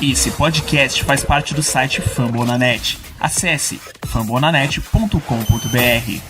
Esse podcast faz parte do site Fambonanet. Acesse fambonanet.com.br.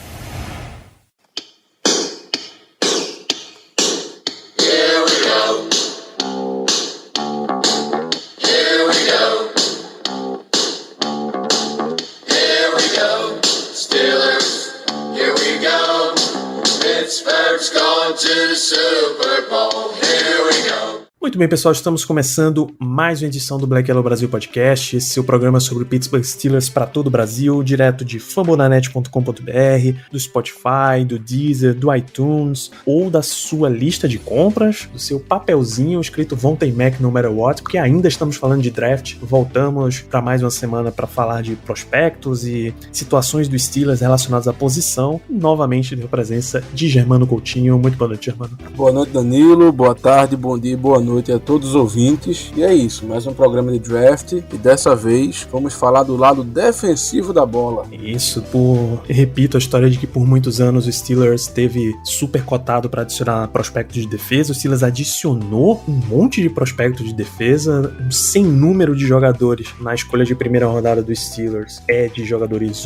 Muito bem, pessoal, estamos começando mais uma edição do Black Yellow Brasil Podcast, esse é o programa sobre o Pittsburgh Steelers para todo o Brasil, direto de fambonanet.com.br, do Spotify, do Deezer, do iTunes, ou da sua lista de compras, do seu papelzinho escrito Von Mac no matter what, porque ainda estamos falando de draft. Voltamos para mais uma semana para falar de prospectos e situações do Steelers relacionadas à posição, novamente com a presença de Germano Coutinho. Muito boa noite, Germano. Boa noite, Danilo, boa tarde, bom dia, boa noite a todos os ouvintes. E é isso, mais um programa de draft, e dessa vez vamos falar do lado defensivo da bola. Isso, repito a história de que por muitos anos o Steelers teve super cotado para adicionar prospectos de defesa. O Steelers adicionou um monte de prospectos de defesa, um sem número de jogadores na escolha de primeira rodada do Steelers é de jogadores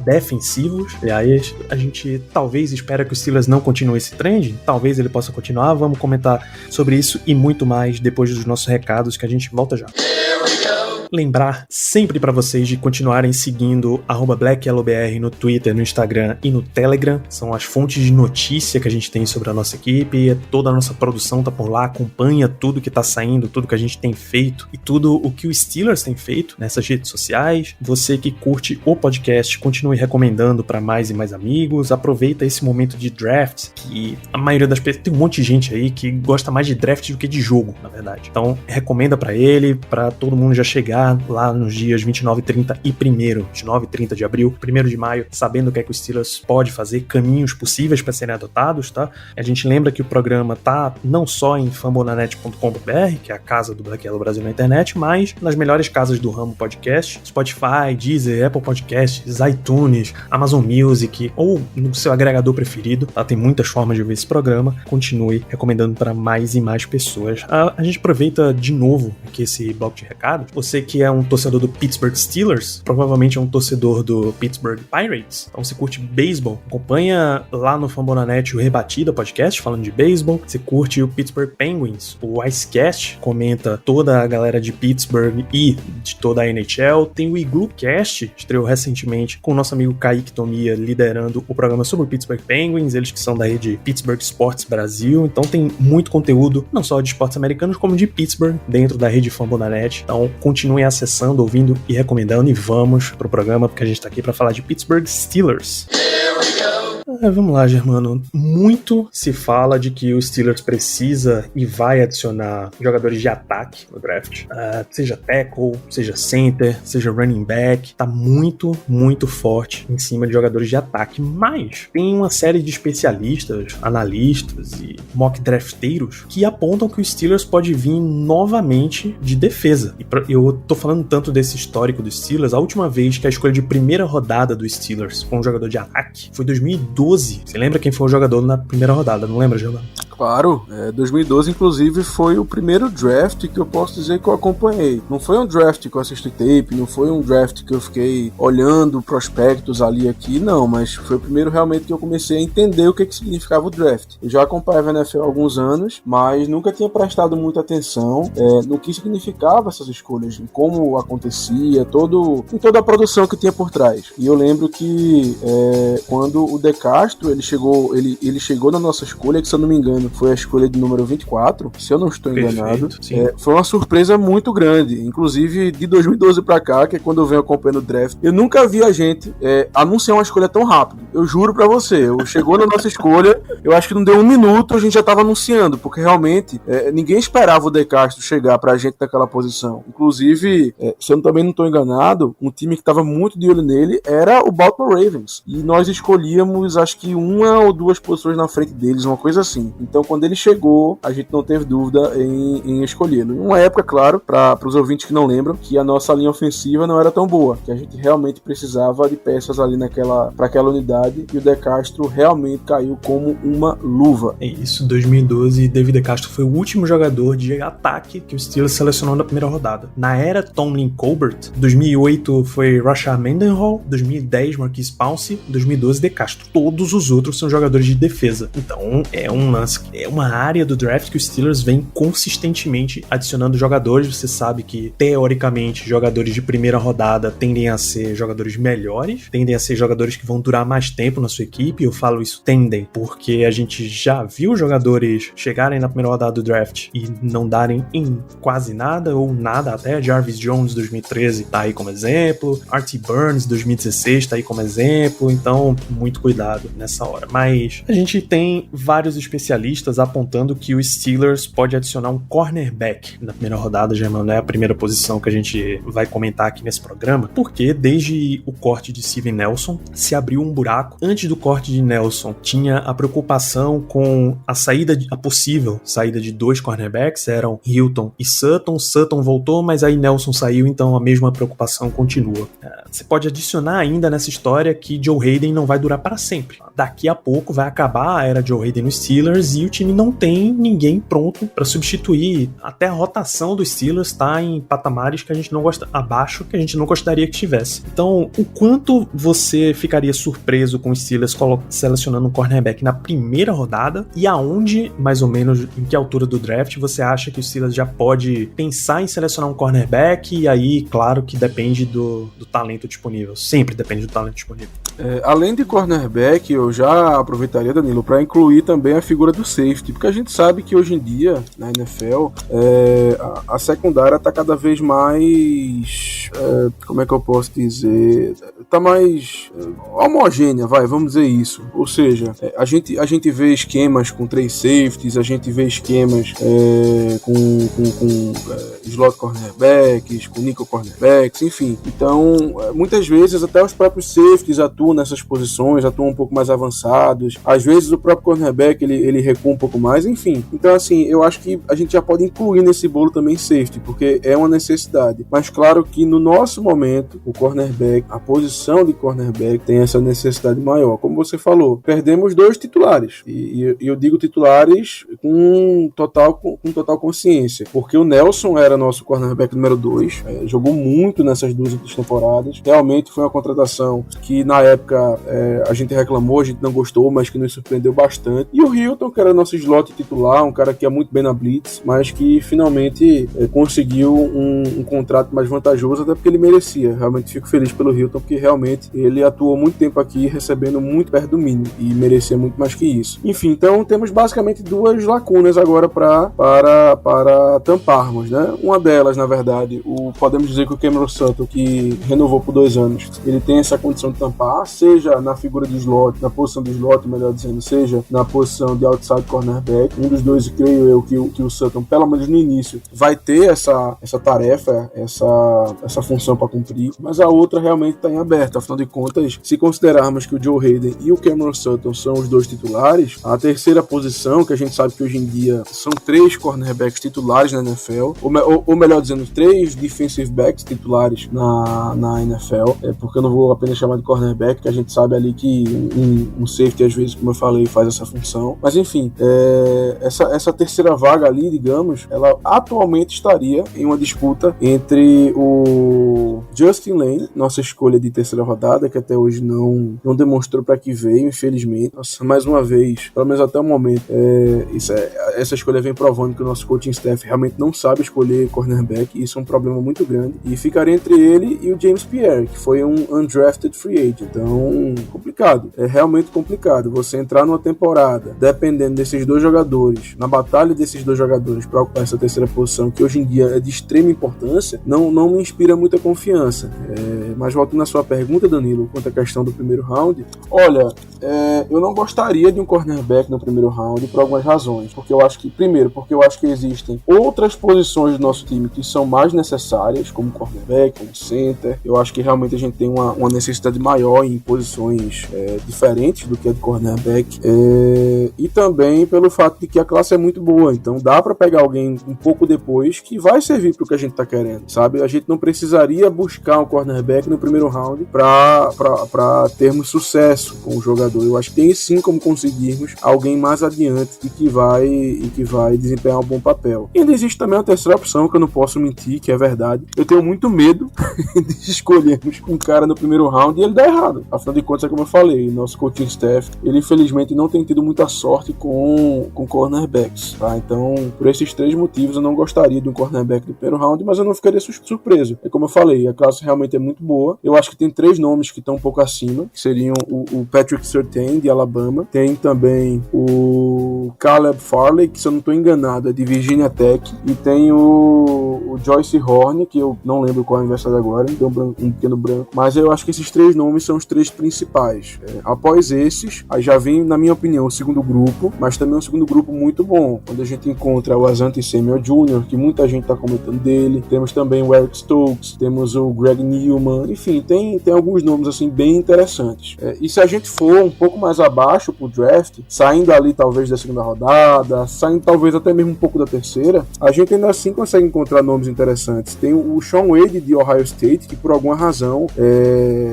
defensivos. Aliás, a gente talvez espera que o Steelers não continue esse trend, talvez ele possa continuar. Vamos comentar sobre isso e muito mais depois dos nossos recados, que a gente volta já. Lembrar sempre para vocês de continuarem seguindo @BlackYellowBR no Twitter, no Instagram e no Telegram. São as fontes de notícia que a gente tem sobre a nossa equipe. Toda a nossa produção tá por lá, acompanha tudo que tá saindo, tudo que a gente tem feito e tudo o que o Steelers tem feito nessas redes sociais. Você que curte o podcast, continue recomendando para mais e mais amigos. Aproveita esse momento de draft, que a maioria das pessoas, tem um monte de gente aí que gosta mais de draft do que de jogo, na verdade. Então, recomenda para ele, para todo mundo já chegar lá nos dias 29, 30 e 1º, 29 e 30 de abril, 1º de maio, sabendo o que é que o Steelers pode fazer, caminhos possíveis para serem adotados, tá? A gente lembra que o programa tá não só em fambonanet.com.br, que é a casa do Black Yellow Brasil na internet, mas nas melhores casas do ramo podcast, Spotify, Deezer, Apple Podcasts, iTunes, Amazon Music, ou no seu agregador preferido, tá? Tem muitas formas de ouvir esse programa. Continue recomendando para mais e mais pessoas. A gente aproveita de novo aqui esse bloco de recados. Você que é um torcedor do Pittsburgh Steelers, provavelmente é um torcedor do Pittsburgh Pirates, então você curte beisebol, acompanha lá no Fambonanet o Rebatida Podcast falando de beisebol. Você curte o Pittsburgh Penguins, o Icecast comenta toda a galera de Pittsburgh e de toda a NHL. Tem o Igloocast, estreou recentemente com o nosso amigo Kaique Tomia liderando o programa sobre o Pittsburgh Penguins, eles que são da rede Pittsburgh Sports Brasil. Então tem muito conteúdo, não só de esportes americanos, como de Pittsburgh dentro da rede Fambonanet. Então continuem acessando, ouvindo e recomendando, e vamos pro programa, porque a gente tá aqui pra falar de Pittsburgh Steelers. Vamos lá, Germano. Muito se fala de que o Steelers precisa e vai adicionar jogadores de ataque no draft. Seja tackle, seja center, seja running back. Tá muito, muito forte em cima de jogadores de ataque. Mas tem uma série de especialistas, analistas e mock drafteiros que apontam que o Steelers pode vir novamente de defesa. E eu tô falando tanto desse histórico do Steelers. A última vez que a escolha de primeira rodada do Steelers foi um jogador de ataque foi em 2012. Você lembra quem foi o jogador na primeira rodada, não lembra, Germano? Claro, 2012 inclusive foi o primeiro draft que eu posso dizer que eu acompanhei. Não foi um draft que eu assisti tape, não foi um draft que eu fiquei olhando prospectos ali aqui, não, mas foi o primeiro realmente que eu comecei a entender o que significava o draft. Eu já acompanhava a NFL há alguns anos, mas nunca tinha prestado muita atenção no que significava essas escolhas, em como acontecia, em toda a produção que tinha por trás. E eu lembro que quando o De Castro ele chegou na nossa escolha, que se eu não me engano foi a escolha de número 24, se eu não estou enganado. Foi uma surpresa muito grande, inclusive de 2012 pra cá, que é quando eu venho acompanhando o draft, eu nunca vi a gente anunciar uma escolha tão rápido. Eu juro pra você, chegou na nossa escolha, eu acho que não deu um minuto, a gente já tava anunciando, porque realmente ninguém esperava o De Castro chegar pra gente naquela posição. Inclusive, se eu também não estou enganado, um time que tava muito de olho nele era o Baltimore Ravens, e nós escolhíamos acho que uma ou duas posições na frente deles, uma coisa assim. Então Então, quando ele chegou, a gente não teve dúvida em escolhê-lo. Em uma época, claro, para os ouvintes que não lembram, que a nossa linha ofensiva não era tão boa, que a gente realmente precisava de peças ali para aquela unidade, e o De Castro realmente caiu como uma luva. É isso, 2012, David De Castro foi o último jogador de ataque que o Steelers selecionou na primeira rodada. Na era Tomlin Colbert, 2008 foi Rashad Mendenhall, 2010 Marquise Pouncey, 2012 De Castro. Todos os outros são jogadores de defesa. Então é um lance, é uma área do draft que o Steelers vem consistentemente adicionando jogadores. Você sabe que, teoricamente, jogadores de primeira rodada tendem a ser jogadores melhores, tendem a ser jogadores que vão durar mais tempo na sua equipe. Eu falo isso tendem, porque a gente já viu jogadores chegarem na primeira rodada do draft e não darem em quase nada, ou nada até. Jarvis Jones, 2013, tá aí como exemplo. Artie Burns, 2016, tá aí como exemplo. Então, muito cuidado nessa hora. Mas a gente tem vários especialistas apontando que o Steelers pode adicionar um cornerback na primeira rodada. Já não é a primeira posição que a gente vai comentar aqui nesse programa, porque desde o corte de Steven Nelson se abriu um buraco. Antes do corte de Nelson, tinha a preocupação com a possível saída de 2 cornerbacks, eram Hilton e Sutton. Sutton voltou, mas aí Nelson saiu, então a mesma preocupação continua. Você pode adicionar ainda nessa história que Joe Hayden não vai durar para sempre. Daqui a pouco vai acabar a era Joe Hayden no Steelers e o time não tem ninguém pronto para substituir. Até a rotação do Steelers está em patamares que a gente não gosta, abaixo, que a gente não gostaria que tivesse. Então, o quanto você ficaria surpreso com o Steelers selecionando um cornerback na primeira rodada, e aonde, mais ou menos, em que altura do draft você acha que o Steelers já pode pensar em selecionar um cornerback? E aí, claro que depende do talento disponível. Sempre depende do talento disponível. Além de cornerback, eu já aproveitaria, Danilo, para incluir também a figura do safety, porque a gente sabe que hoje em dia, na NFL, a secundária está cada vez mais, como é que eu posso dizer, está mais homogênea, vamos dizer isso. Ou seja, a gente vê esquemas com 3 safeties, a gente vê esquemas com slot cornerbacks, com nickel cornerbacks, enfim. Então, muitas vezes até os próprios safeties atuam nessas posições, atuam um pouco mais avançados. Às vezes o próprio cornerback ele recua um pouco mais, enfim. Então, assim, eu acho que a gente já pode incluir nesse bolo também safety, porque é uma necessidade. Mas claro que no nosso momento, o cornerback, a posição de cornerback tem essa necessidade maior. Como você falou, perdemos 2 titulares. E eu digo titulares com total consciência, porque o Nelson era nosso cornerback número 2, jogou muito nessas 2 temporadas. Realmente foi uma contratação que na época a gente reclamou, a gente não gostou, mas que nos surpreendeu bastante. E o Hilton, que era nosso slot titular, um cara que ia muito bem na blitz, mas que finalmente conseguiu um contrato mais vantajoso, até porque ele merecia. Realmente fico feliz pelo Hilton, porque realmente ele atuou muito tempo aqui, recebendo muito perto do mínimo, e merecia muito mais que isso. Enfim, então temos basicamente 2 lacunas agora para tamparmos, né? Uma delas, na verdade, podemos dizer que o Cameron Sutton, que renovou por 2 anos, ele tem essa condição de tampar, seja na figura de slot, na posição de slot, melhor dizendo, seja na posição de outside cornerback. Um dos dois, creio eu, que o Sutton, pelo menos no início, vai ter essa tarefa, essa função para cumprir, mas a outra realmente está em aberto. Afinal de contas, se considerarmos que o Joe Hayden e o Cameron Sutton são os 2 titulares, a terceira posição, que a gente sabe que hoje em dia são 3 cornerbacks titulares na NFL, ou melhor dizendo, 3 defensive backs titulares na NFL, porque eu não vou apenas chamar de cornerback, que a gente sabe ali que um safety, às vezes, como eu falei, faz essa função. Mas enfim, essa terceira vaga ali, digamos, ela atualmente estaria em uma disputa entre o Justin Lane, nossa escolha de terceira rodada, que até hoje não demonstrou para que veio, infelizmente. Nossa, mais uma vez, pelo menos até o momento, essa escolha vem provando que o nosso coaching staff realmente não sabe escolher cornerback, e isso é um problema muito grande. E ficaria entre ele e o James Pierre, que foi um undrafted free agent. Então, complicado. É realmente complicado. Você entrar numa temporada dependendo desses 2 jogadores, na batalha desses 2 jogadores para ocupar essa terceira posição, que hoje em dia é de extrema importância, não me inspira inspira muita confiança. Mas voltando à sua pergunta, Danilo, quanto à questão do primeiro round, olha, eu não gostaria de um cornerback no primeiro round por algumas razões. Porque eu acho que existem outras posições do nosso time que são mais necessárias, como cornerback, como center. Eu acho que realmente a gente tem uma necessidade maior em posições diferentes do que a de cornerback. E também pelo fato de que a classe é muito boa, então dá pra pegar alguém um pouco depois que vai servir pro que a gente tá querendo, sabe? A gente não precisaria buscar um cornerback no primeiro round pra termos sucesso com o jogador. Eu acho que tem sim como conseguirmos alguém mais adiante e que vai desempenhar um bom papel. E ainda existe também uma terceira opção, que eu não posso mentir, que é verdade. Eu tenho muito medo de escolhermos um cara no primeiro round e ele dar errado. Afinal de contas, é como eu falei, nosso coaching staff, ele infelizmente não tem tido muita sorte com cornerbacks, tá? Então, por esses 3 motivos, eu não gostaria de um cornerback do primeiro round, mas eu não ficaria surpreso. É como eu falei, a classe realmente é muito boa. Eu acho que tem 3 nomes que estão um pouco acima, que seriam o Patrick Surtain, de Alabama. Tem também o Caleb Farley, que se eu não estou enganado, é de Virginia Tech. E tem o Joyce Horn, que eu não lembro qual é a universidade agora, tem um pequeno branco. Mas eu acho que esses 3 nomes são os 3 principais. Após esses, aí já vem, na minha opinião, o segundo grupo, mas também um segundo grupo muito bom, quando a gente encontra o Asante Samuel Jr., que muita gente está comentando dele, temos também o Eric Stokes, temos o Greg Newman, enfim, tem alguns nomes assim bem interessantes. E se a gente for um pouco mais abaixo pro draft, saindo ali talvez da segunda rodada, saindo talvez até mesmo um pouco da terceira, a gente ainda assim consegue encontrar nomes interessantes. Tem o Sean Wade de Ohio State, que por alguma razão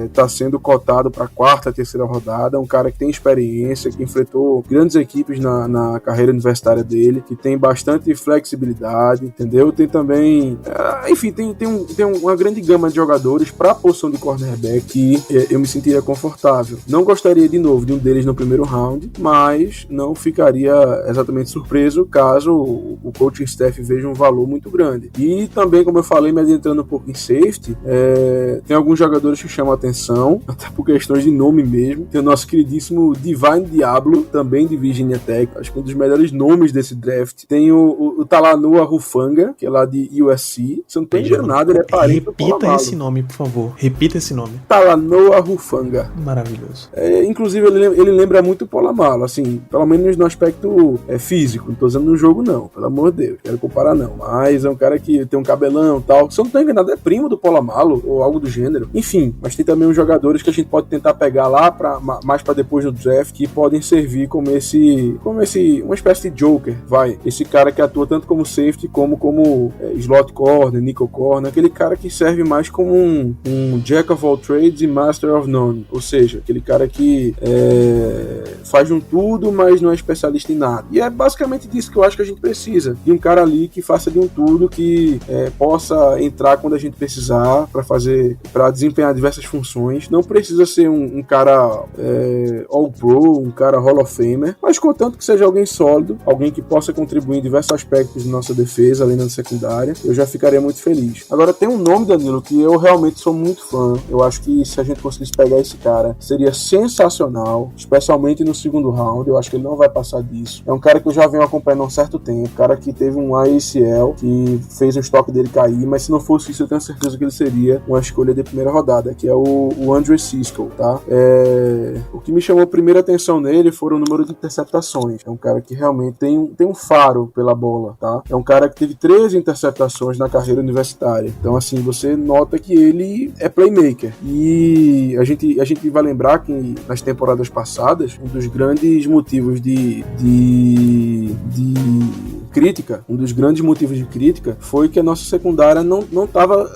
está sendo cotado para a quarta, terceira rodada, um cara que tem experiência, que enfrentou grandes equipes na carreira universitária dele, que tem bastante flexibilidade, entendeu? Tem também, enfim, tem uma grande gama de jogadores para a posição de cornerback que eu me sentiria confortável. Não gostaria de novo de um deles no primeiro round, mas não ficaria exatamente surpreso caso o coaching staff veja um valor muito grande. E também, como eu falei, me adentrando um pouco em safety, tem alguns jogadores que chamam a atenção, até por questões de nome mesmo. Tem o nosso queridíssimo Divine Diablo, também de Virginia Tech, acho que um dos melhores nomes desse draft. Tem o Talanoa Hufanga, que é lá de USC. Se eu não tô enganado, ele é parente do Polamalu. Repita esse nome, por favor. Repita esse nome. Talanoa Hufanga. Maravilhoso. Inclusive, ele lembra muito o Polamalu, assim, pelo menos no aspecto físico. Não tô dizendo no jogo, não. Pelo amor de Deus, quero comparar, não. Mas é um cara que tem um cabelão e tal. Se eu não tô enganado, é primo do Polamalu, ou algo do gênero. Enfim, mas tem também uns jogadores que a gente pode tentar pegar lá mais pra depois no draft, que podem servir como uma espécie de joker, vai. Esse cara que atua tanto como safety, como slot corner, nickel corner, aquele cara que serve mais como um jack of all trades e master of none. Ou seja, aquele cara que faz um tudo, mas não é especialista em nada. E é basicamente disso que eu acho que a gente precisa. De um cara ali que faça de um tudo, que possa entrar quando a gente precisar para desempenhar diversas funções. Não precisa ser um cara all pro, um cara Hall of Famer, mas contanto que seja alguém sólido, alguém que possa contribuir em diversos aspectos de nossa defesa, além da secundária, eu já ficaria muito feliz. Agora, tem um nome, Danilo, que eu realmente sou muito fã. Eu acho que se a gente conseguisse pegar esse cara, seria sensacional, especialmente no segundo round. Eu acho que ele não vai passar disso. É um cara que eu já venho acompanhando há um certo tempo, cara que teve um ACL, que fez o estoque dele cair, mas se não fosse isso, eu tenho certeza que ele seria uma escolha de primeira rodada, que é o Andre Cisco, tá? O que me chamou primeira atenção nele foram o número de interceptações. É um cara que realmente tem um faro pela bola, tá? É um cara que teve 13 interceptações na carreira universitária. Então, assim, você nota que ele é playmaker. E a gente vai lembrar que nas temporadas passadas, um dos grandes motivos de crítica, um dos grandes motivos de crítica foi que a nossa secundária não tava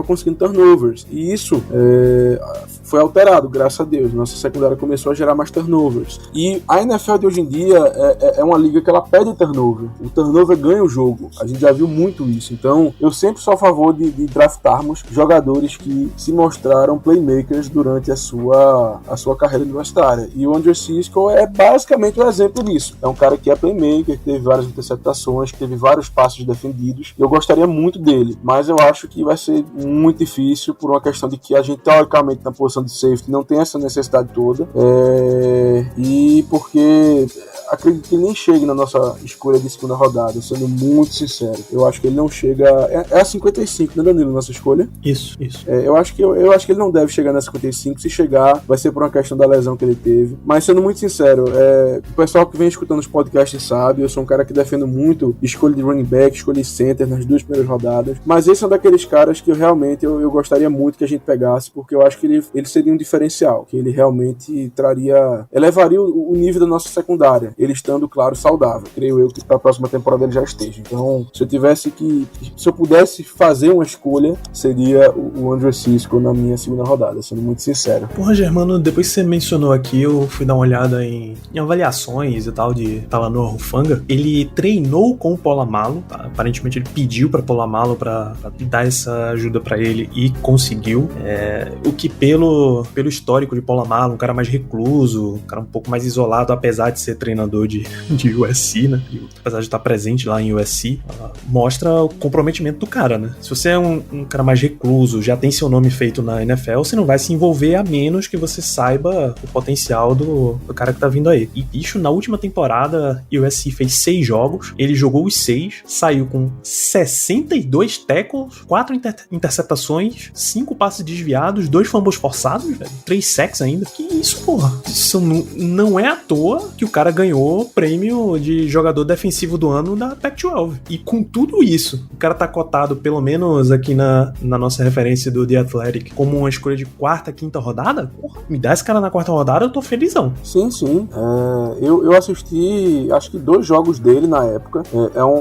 conseguindo turnovers. E isso foi alterado, graças a Deus. Nossa secundária começou a gerar mais turnovers. E a NFL de hoje em dia é uma liga que ela pede turnover. O turnover ganha o jogo. A gente já viu muito isso. Então, eu sempre sou a favor de draftarmos jogadores que se mostraram playmakers durante a sua carreira universitária. E o Andre Cisco é basicamente um exemplo disso. É um cara que é playmaker, que teve várias interceptações, que teve vários passes defendidos. Eu gostaria muito dele, mas eu acho que vai ser muito difícil por uma questão de que a gente, teoricamente, na posição de safety, não tem essa necessidade toda. e porque acredito que ele nem chegue na nossa escolha de segunda rodada, sendo muito sincero. Eu acho que ele não chega... É a 55, né, Danilo, nossa escolha? Isso. Eu acho que ele não deve chegar na 55. Se chegar, vai ser por uma questão da lesão que ele teve. Mas sendo muito sincero, o pessoal que vem escutando os podcasts sabe, eu sou um cara que defendo muito escolha de running back, escolha de center nas 2 primeiras rodadas. Mas esse é um daqueles caras que eu gostaria muito que a gente pegasse, porque eu acho que ele seria um diferencial, que ele realmente elevaria o nível da nossa secundária, ele estando, claro, saudável. Creio eu que para a próxima temporada ele já esteja. Então, se eu pudesse fazer uma escolha, seria o Andrew Cisco na minha segunda rodada, sendo muito sincero. Porra, Germano, depois que você mencionou aqui, eu fui dar uma olhada em avaliações e tal de Talanoa Hufanga. Ele treinou com o Polamalu, tá? Aparentemente ele pediu pra Polamalu pra dar essa ajuda pra ele e conseguiu. O que pelo histórico de Polamalu, um cara mais recluso, um cara um pouco mais isolado, apesar de ser treinador de USC, né? E, apesar de estar presente lá em USC, mostra o comprometimento do cara, né? Se você é um cara mais recluso, já tem seu nome feito na NFL, você não vai se envolver a menos que você saiba o potencial do cara que tá vindo aí. E, bicho, na última temporada, USC fez 6 jogos, ele jogou os 6, saiu com 62 tackles, 4 interceptações, 5 passes desviados, 2 fumbles forçados, velho, 3 sacks ainda. Que isso, porra? Isso não é à toa que o cara ganhou o prêmio de jogador defensivo do ano da Pac-12. E com tudo isso, o cara tá cotado, pelo menos aqui na nossa referência do The Athletic, como uma escolha de 4ª, 5ª rodada. Porra, me dá esse cara na 4ª rodada, eu tô felizão. Sim. Eu assisti, acho que 2 jogos dele na época.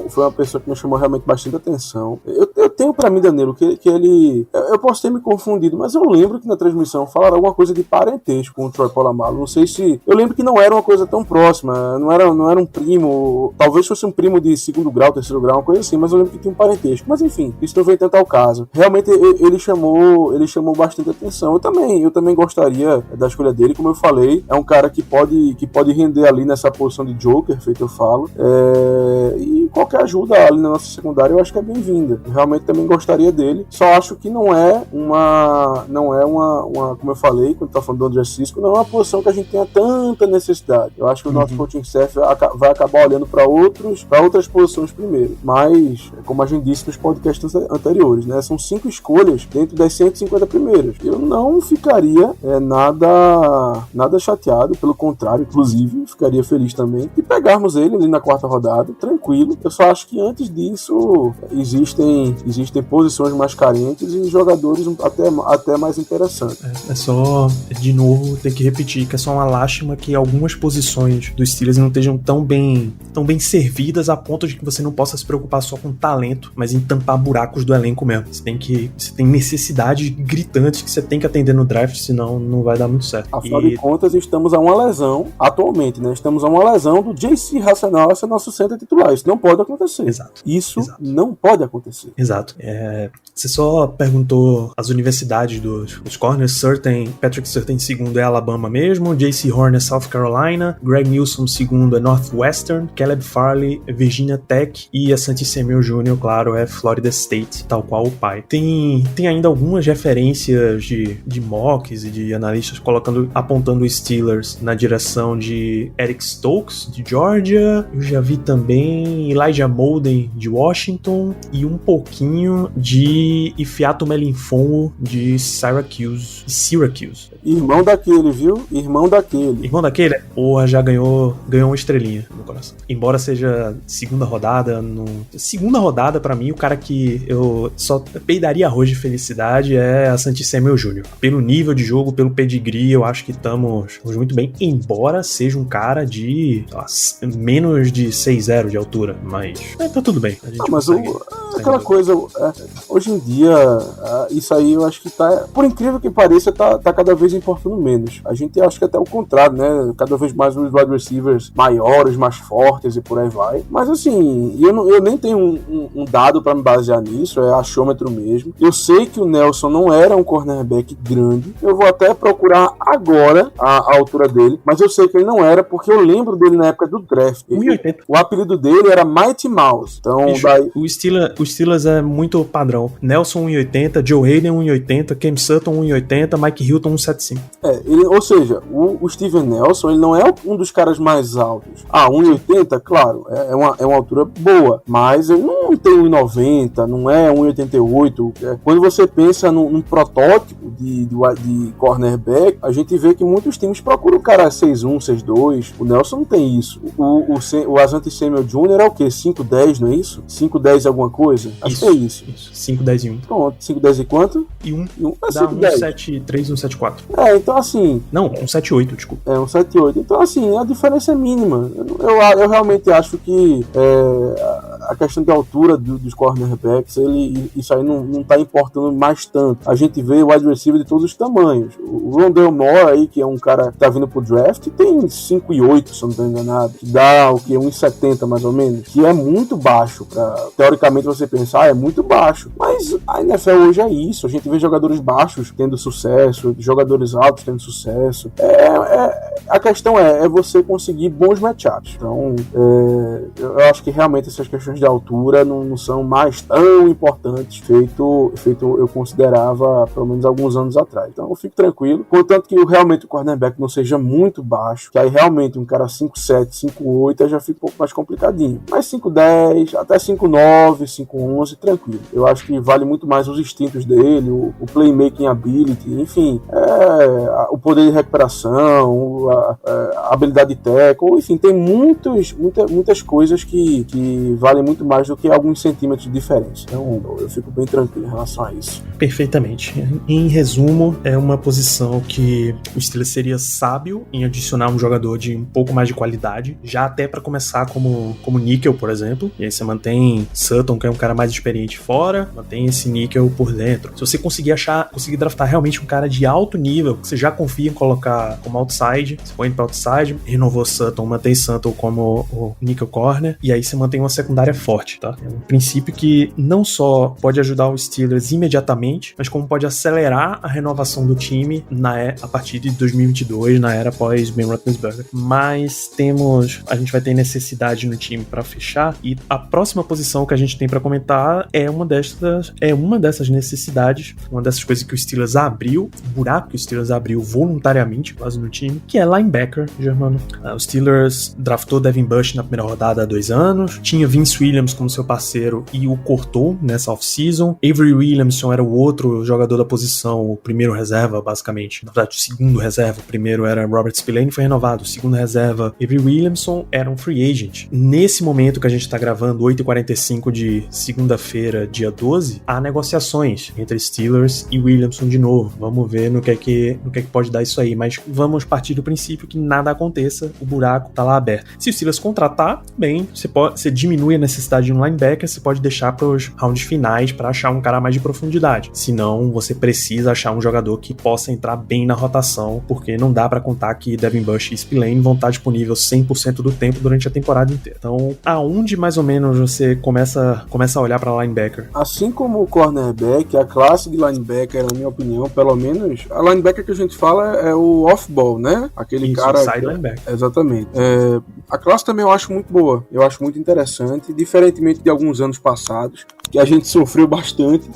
Foi uma pessoa que me chamou realmente bastante atenção. Eu tenho pra mim, Danilo, que ele... Eu posso ter me confundido, mas eu lembro que na transmissão falaram alguma coisa de parentesco com o Troy Polamalu. Não sei se... Eu lembro que não era uma coisa tão próxima. Não era um primo... Talvez fosse um primo de 2º grau, 3º grau, uma coisa assim, mas eu lembro que tinha um parentesco. Mas enfim, isso não vem tanto ao caso. Realmente ele chamou bastante atenção. Eu também gostaria da escolha dele, como eu falei. É um cara que pode render ali nessa posição de joker, feito eu falo. E qualquer ajuda ali na nossa secundária eu acho que é bem-vinda. Realmente também gostaria dele. Só acho que não é uma como eu falei, quando tá falando do Andrew Cisco, não é uma posição que a gente tenha tanta necessidade. Eu acho que o nosso coaching staff vai acabar olhando para outras posições primeiro. Mas, como a gente disse nos podcasts anteriores, né, são 5 escolhas dentro das 150 primeiras. Eu não ficaria nada chateado, pelo contrário, inclusive, ficaria feliz também de pegarmos ele ali na 4ª rodada, tranquilo. Eu só acho que antes disso existem posições mais carentes e jogadores até mais interessantes. É só, de novo, ter que repetir que é só uma lástima que algumas posições dos Steelers não estejam tão bem servidas a ponto de que você não possa se preocupar só com talento, mas em tampar buracos do elenco mesmo. Você tem necessidades gritantes que você tem que atender no draft, senão não vai dar muito certo. Afinal de contas, estamos a uma lesão, atualmente, né? Estamos a uma lesão do J.C. Hassenauer ser nosso center titular. Isso não pode acontecer. Exato. Não pode acontecer. Exato. Você só perguntou as universidades dos corners. Patrick Surtain segundo é Alabama mesmo, J.C. Horn é South Carolina, Greg Newsome segundo é Northwestern, Caleb Farley é Virginia Tech e a Santi Samuel Jr., claro, é Florida State, tal qual o pai. Tem ainda algumas referências de mocks e de analistas apontando os Steelers na direção de Eric Stokes, de Georgia. Eu já vi também Elijah Molden, de Washington, e um pouquinho de Ifeatu Melifonwu, de Syracuse. Irmão daquele, viu? Irmão daquele. Porra, já ganhou uma estrelinha no coração. Embora seja segunda rodada, pra mim, o cara que eu só peidaria arroz de felicidade é a Santi Samuel Jr. Pelo nível de jogo, pelo pedigree, eu acho que estamos muito bem, embora seja um cara de menos de 6'0" de altura, mas tá tudo bem. A gente aquela coisa, hoje em dia, isso aí eu acho que tá, por incrível que pareça, tá cada vez importando menos. A gente acha que até o contrário, né? Cada vez mais os wide receivers maiores, mais fortes e por aí vai. Mas assim, eu nem tenho um dado pra me basear nisso, é achômetro mesmo. Eu sei que o Nelson não era um cornerback grande. Eu vou até procurar agora a altura dele, mas eu sei que ele não era, porque eu lembro dele na época do draft. 1,80. O apelido dele era Mighty Mouse. Então, Bicho, daí... o Steelers é muito padrão. Nelson 1,80, Joe Hayden 1,80, Cam Sutton 1,80, Mike Hilton 1,75. Ou seja, o Steven Nelson, ele não é um dos caras mais altos. 1,80, claro, é uma altura boa, mas ele não tem 1,90, não é 1,88. Quando você pensa num protótipo de cornerback, a gente vê que muitos times procuram o cara 6'1", 6'2". O Nelson não tem isso. O Asante Samuel Jr. é o quê? 5'10", não é isso? 5'10" alguma coisa? Acho que é isso. 5'10 e 1. Pronto, 5'10 e quanto? E 1. Dá 1,73, 1,74. Então assim... Não, 1,78, desculpa. 1,78. Então assim, a diferença é mínima. Eu realmente acho que a questão de altura dos cornerbacks, isso aí não tá importando mais tanto. A gente vê o wide receiver de todos os tamanhos. O Rondale Moore aí, que é um cara que tá vindo pro draft, tem 5'8", se eu não tô enganado. Que dá o quê? 1,70 mais ou menos. Que é muito baixo. Teoricamente você pensar, é muito baixo. Mas a NFL hoje é isso. A gente vê jogadores baixos tendo sucesso, jogadores altos tendo sucesso. A questão é você conseguir bons matchups. Então, eu acho que realmente essas questões de altura não são mais tão importantes feito eu considerava pelo menos alguns anos atrás. Então eu fico tranquilo, contanto que realmente o cornerback não seja muito baixo, que aí realmente um cara 5'7", 5'8", aí já fica um pouco mais complicadinho. Mas 5'10", até 5'9", 5'11", tranquilo. Eu acho que vale muito mais os instintos dele, o playmaking ability, enfim, o poder de recuperação, a habilidade de tackle, enfim, tem muitas coisas que valem muito mais do que alguns centímetros de diferença. Então eu fico bem tranquilo em relação a isso. Perfeitamente. Em resumo, é uma posição que o Steelers seria sábio em adicionar um jogador de um pouco mais de qualidade, já até para começar como níquel, por exemplo. E aí você mantém Sutton, que é um cara mais experiente fora, mantém esse níquel por dentro. Se você conseguir draftar realmente um cara de alto nível, que você já confia em colocar como outside, você põe para outside, renovou Sutton, mantém Sutton como o níquel corner, e aí você mantém uma secundária forte, tá? É um princípio que não só pode ajudar os Steelers imediatamente, mas como pode acelerar a renovação do time a partir de 2022, na era pós Ben Roethlisberger. Mas a gente vai ter necessidade no time para fechar, e a próxima posição que a gente tem para comentar é uma dessas necessidades, uma dessas coisas que o Steelers abriu, buraco que o Steelers abriu voluntariamente quase no time, que é linebacker, Germano. O Steelers draftou Devin Bush na primeira rodada há 2 anos, tinha Vince Williams como seu parceiro e o cortou nessa off-season. Avery Williamson era o outro jogador da posição, o primeiro reserva, basicamente. Na verdade, o segundo reserva. O primeiro era Robert Spillane, foi renovado. O segundo reserva, Avery Williamson, era um free agent. Nesse momento que a gente tá gravando, 8h45 de segunda-feira, dia 12, há negociações entre Steelers e Williamson de novo. Vamos ver no que é que pode dar isso aí, mas vamos partir do princípio que nada aconteça, o buraco tá lá aberto. Se o Steelers contratar, bem, você diminui a necessidade de um linebacker, você pode deixar para os rounds finais para achar um cara mais de profundidade. Senão, você precisa achar um jogador que possa entrar bem na rotação, porque não dá para contar que Devin Bush e Spillane vão estar disponíveis 100% do tempo durante a temporada inteira. Então, aonde mais ou menos você começa a olhar para linebacker? Assim como o cornerback, a classe de linebacker, na minha opinião, pelo menos, a linebacker que a gente fala é o off-ball, né? Aquele isso, cara... Side linebacker. Exatamente. A classe também eu acho muito boa, eu acho muito interessante, diferentemente de alguns anos passados, que a gente sofreu bastante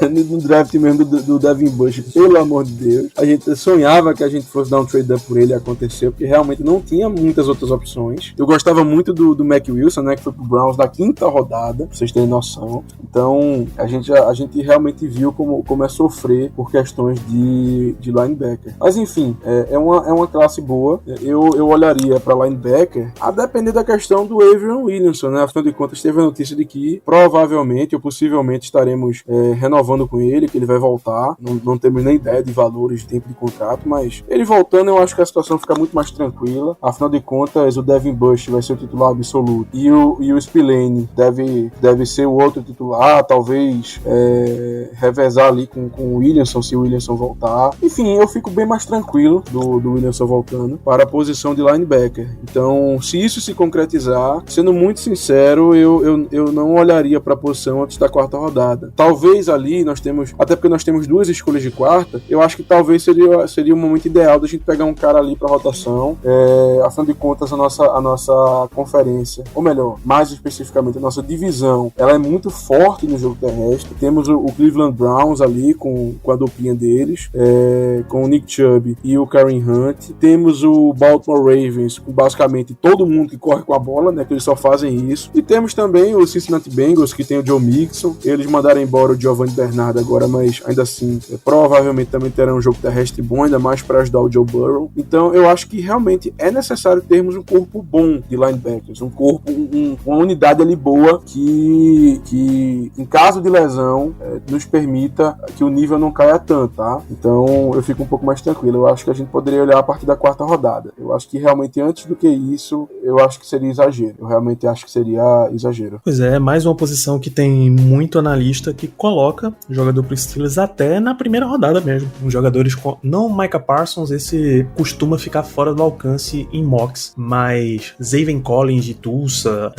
no draft mesmo do Devin Bush, pelo amor de Deus. A gente sonhava que a gente fosse dar um trade-up por ele, aconteceu, porque realmente não tinha muitas outras opções. Eu gostava muito do Mac Wilson, né, que foi pro Browns da 5ª rodada, pra vocês terem noção. Então, a gente realmente viu como é sofrer por questões de linebacker. Mas enfim, é uma classe boa. Eu olharia pra linebacker, a depender da questão do Avery Williamson, né? Afinal de contas, teve a notícia de que provavelmente ou possivelmente estaremos renovando com ele, que ele vai voltar. Não temos nem ideia de valores de tempo de contrato, mas ele voltando, eu acho que a situação fica muito mais tranquila. Afinal de contas, o Devin Bush vai ser o titular absoluto e o Spillane deve ser o outro titular, talvez revezar ali com o Williamson, se o Williamson voltar. Enfim, eu fico bem mais tranquilo do Williamson voltando para a posição de linebacker. Então, se isso se concretizar, sendo muito sincero, sincero, eu não olharia pra posição antes da quarta rodada. Talvez ali nós temos, até porque nós temos 2 escolhas de quarta, eu acho que talvez seria o momento ideal da gente pegar um cara ali pra rotação. Afinal de contas, a nossa conferência, ou melhor, mais especificamente a nossa divisão, ela é muito forte no jogo terrestre. Temos o Cleveland Browns ali com a duplinha deles, com o Nick Chubb e o Kareem Hunt. Temos o Baltimore Ravens com basicamente todo mundo que corre com a bola, né, que eles só fazem isso. E temos também o Cincinnati Bengals, que tem o Joe Mixon. Eles mandaram embora o Giovanni Bernard agora, mas ainda assim, provavelmente também terão um jogo terrestre bom, ainda mais para ajudar o Joe Burrow. Então eu acho que realmente é necessário termos um corpo bom de linebackers, um corpo, uma unidade ali boa que em caso de lesão nos permita que o nível não caia tanto, tá? Então eu fico um pouco mais tranquilo. Eu acho que a gente poderia olhar a partir da quarta rodada. Eu acho que realmente antes do que isso, eu acho que seria exagero. Eu realmente acho que seria exagero. Pois é, mais uma posição que tem muito analista que coloca o jogador pro Steelers até na primeira rodada mesmo. Os jogadores não Micah Parsons, esse costuma ficar fora do alcance em mocks, mas Zaven Collins de Tulsa,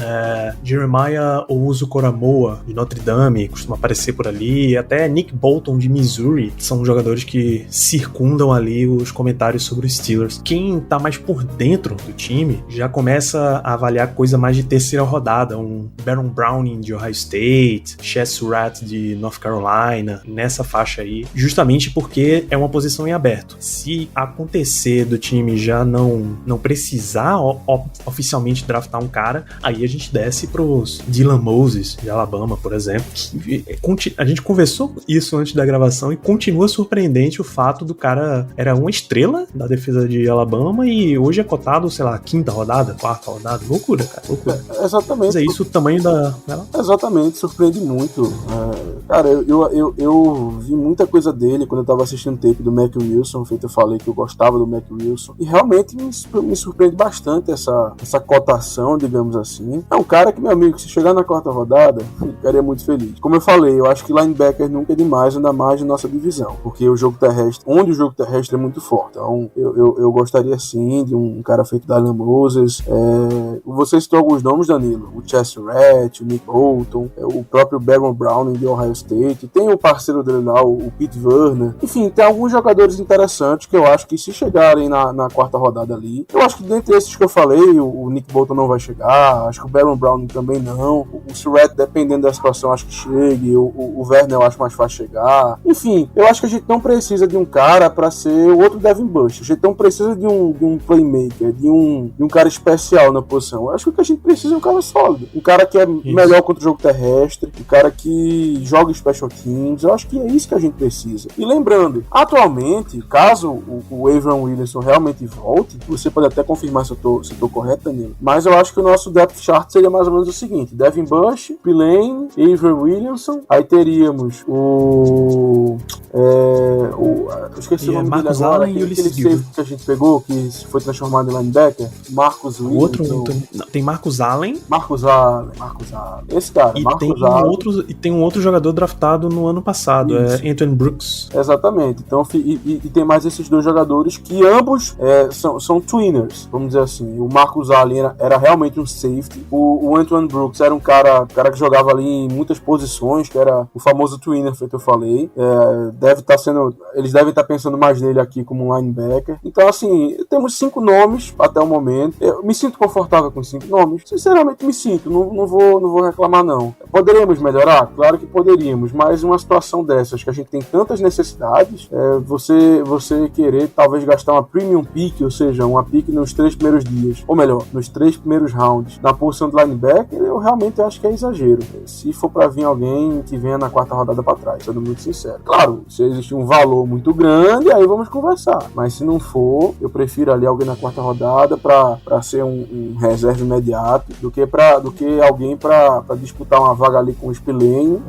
Jeremiah Owusu-Koramoah de Notre Dame costuma aparecer por ali, até Nick Bolton de Missouri, que são jogadores que circundam ali os comentários sobre os Steelers. Quem tá mais por dentro do time já começa a avaliar coisa mais de terceira rodada, um Baron Browning de Ohio State, Chaz Surratt de North Carolina, nessa faixa aí, justamente porque é uma posição em aberto. Se acontecer do time já não precisar oficialmente draftar um cara, aí a gente desce pros Dylan Moses de Alabama, por exemplo. A gente conversou isso antes da gravação e continua surpreendente o fato do cara era uma estrela da defesa de Alabama e hoje é cotado, sei lá, quinta rodada, quarta rodada. Loucura, cara, loucura. Exatamente. Mas é isso o tamanho da... Exatamente, surpreende muito. Cara, eu vi muita coisa dele quando eu tava assistindo o tape do Mac Wilson, feito eu falei que eu gostava do Mac Wilson, e realmente me surpreende bastante essa cotação, digamos assim. É um cara que, meu amigo, se chegar na quarta rodada, eu ficaria muito feliz. Como eu falei, eu acho que linebacker nunca é demais, ainda mais na nossa divisão, porque o jogo terrestre, onde o jogo terrestre é muito forte. Então, eu gostaria sim de um cara feito da Dylan Moses. Você citou alguns nomes, Danilo, o Chaz Surratt, o Nick Bolton, o próprio Baron Browning de Ohio State, tem o parceiro dele lá, o Pete Werner. Enfim, tem alguns jogadores interessantes que eu acho que se chegarem na quarta rodada ali, eu acho que dentre esses que eu falei, o Nick Bolton não vai chegar, acho que o Baron Browning também não, o Surratt, dependendo da situação, acho que chegue, o Werner eu acho mais fácil chegar. Enfim, eu acho que a gente não precisa de um cara pra ser o outro Devin Bush, a gente não precisa de um playmaker, de um cara especial na posição. Eu acho que o que a gente precisa é um cara sólido, um cara que é melhor contra o jogo terrestre, um cara que joga special teams. Eu acho que é isso que a gente precisa. E lembrando, atualmente, caso o Avery Williamson realmente volte, você pode até confirmar se eu tô correto, Danilo, mas eu acho que o nosso depth chart seria mais ou menos o seguinte: Devin Bush, Spillane, Avery Williamson, aí teríamos eu esqueci o nome Marcus dele agora, Allen e aquele Ulysses safety que a gente pegou, que foi transformado em linebacker, Marcus Williamson. Tem Marcus Allen. Esse cara, e tem um outro jogador draftado no ano passado, Isso. é Anthony Brooks. Exatamente. Então, e tem mais esses dois jogadores que ambos são tweeners, vamos dizer assim. O Marcus Allen era realmente um safety. O Anthony Brooks era um cara que jogava ali em muitas posições, que era o famoso tweener, feito eu falei. Eles devem estar pensando mais nele aqui como um linebacker. Então, assim, temos 5 nomes até o momento. Eu me sinto confortável com 5 nomes. Sinceramente, me sinto. Não vou reclamar, não. Poderíamos melhorar? Claro que poderíamos, mas uma situação dessas, que a gente tem tantas necessidades, você querer talvez gastar uma premium pick, ou seja, uma pick nos 3 primeiros dias, ou melhor, nos 3 primeiros rounds, na posição de linebacker, eu realmente acho que é exagero. Se for pra vir alguém que venha na quarta rodada pra trás, sendo muito sincero. Claro, se existe um valor muito grande, aí vamos conversar. Mas se não for, eu prefiro ali alguém na quarta rodada pra ser um reserva imediato, do que alguém pra disputar uma vaga ali com o Spillane,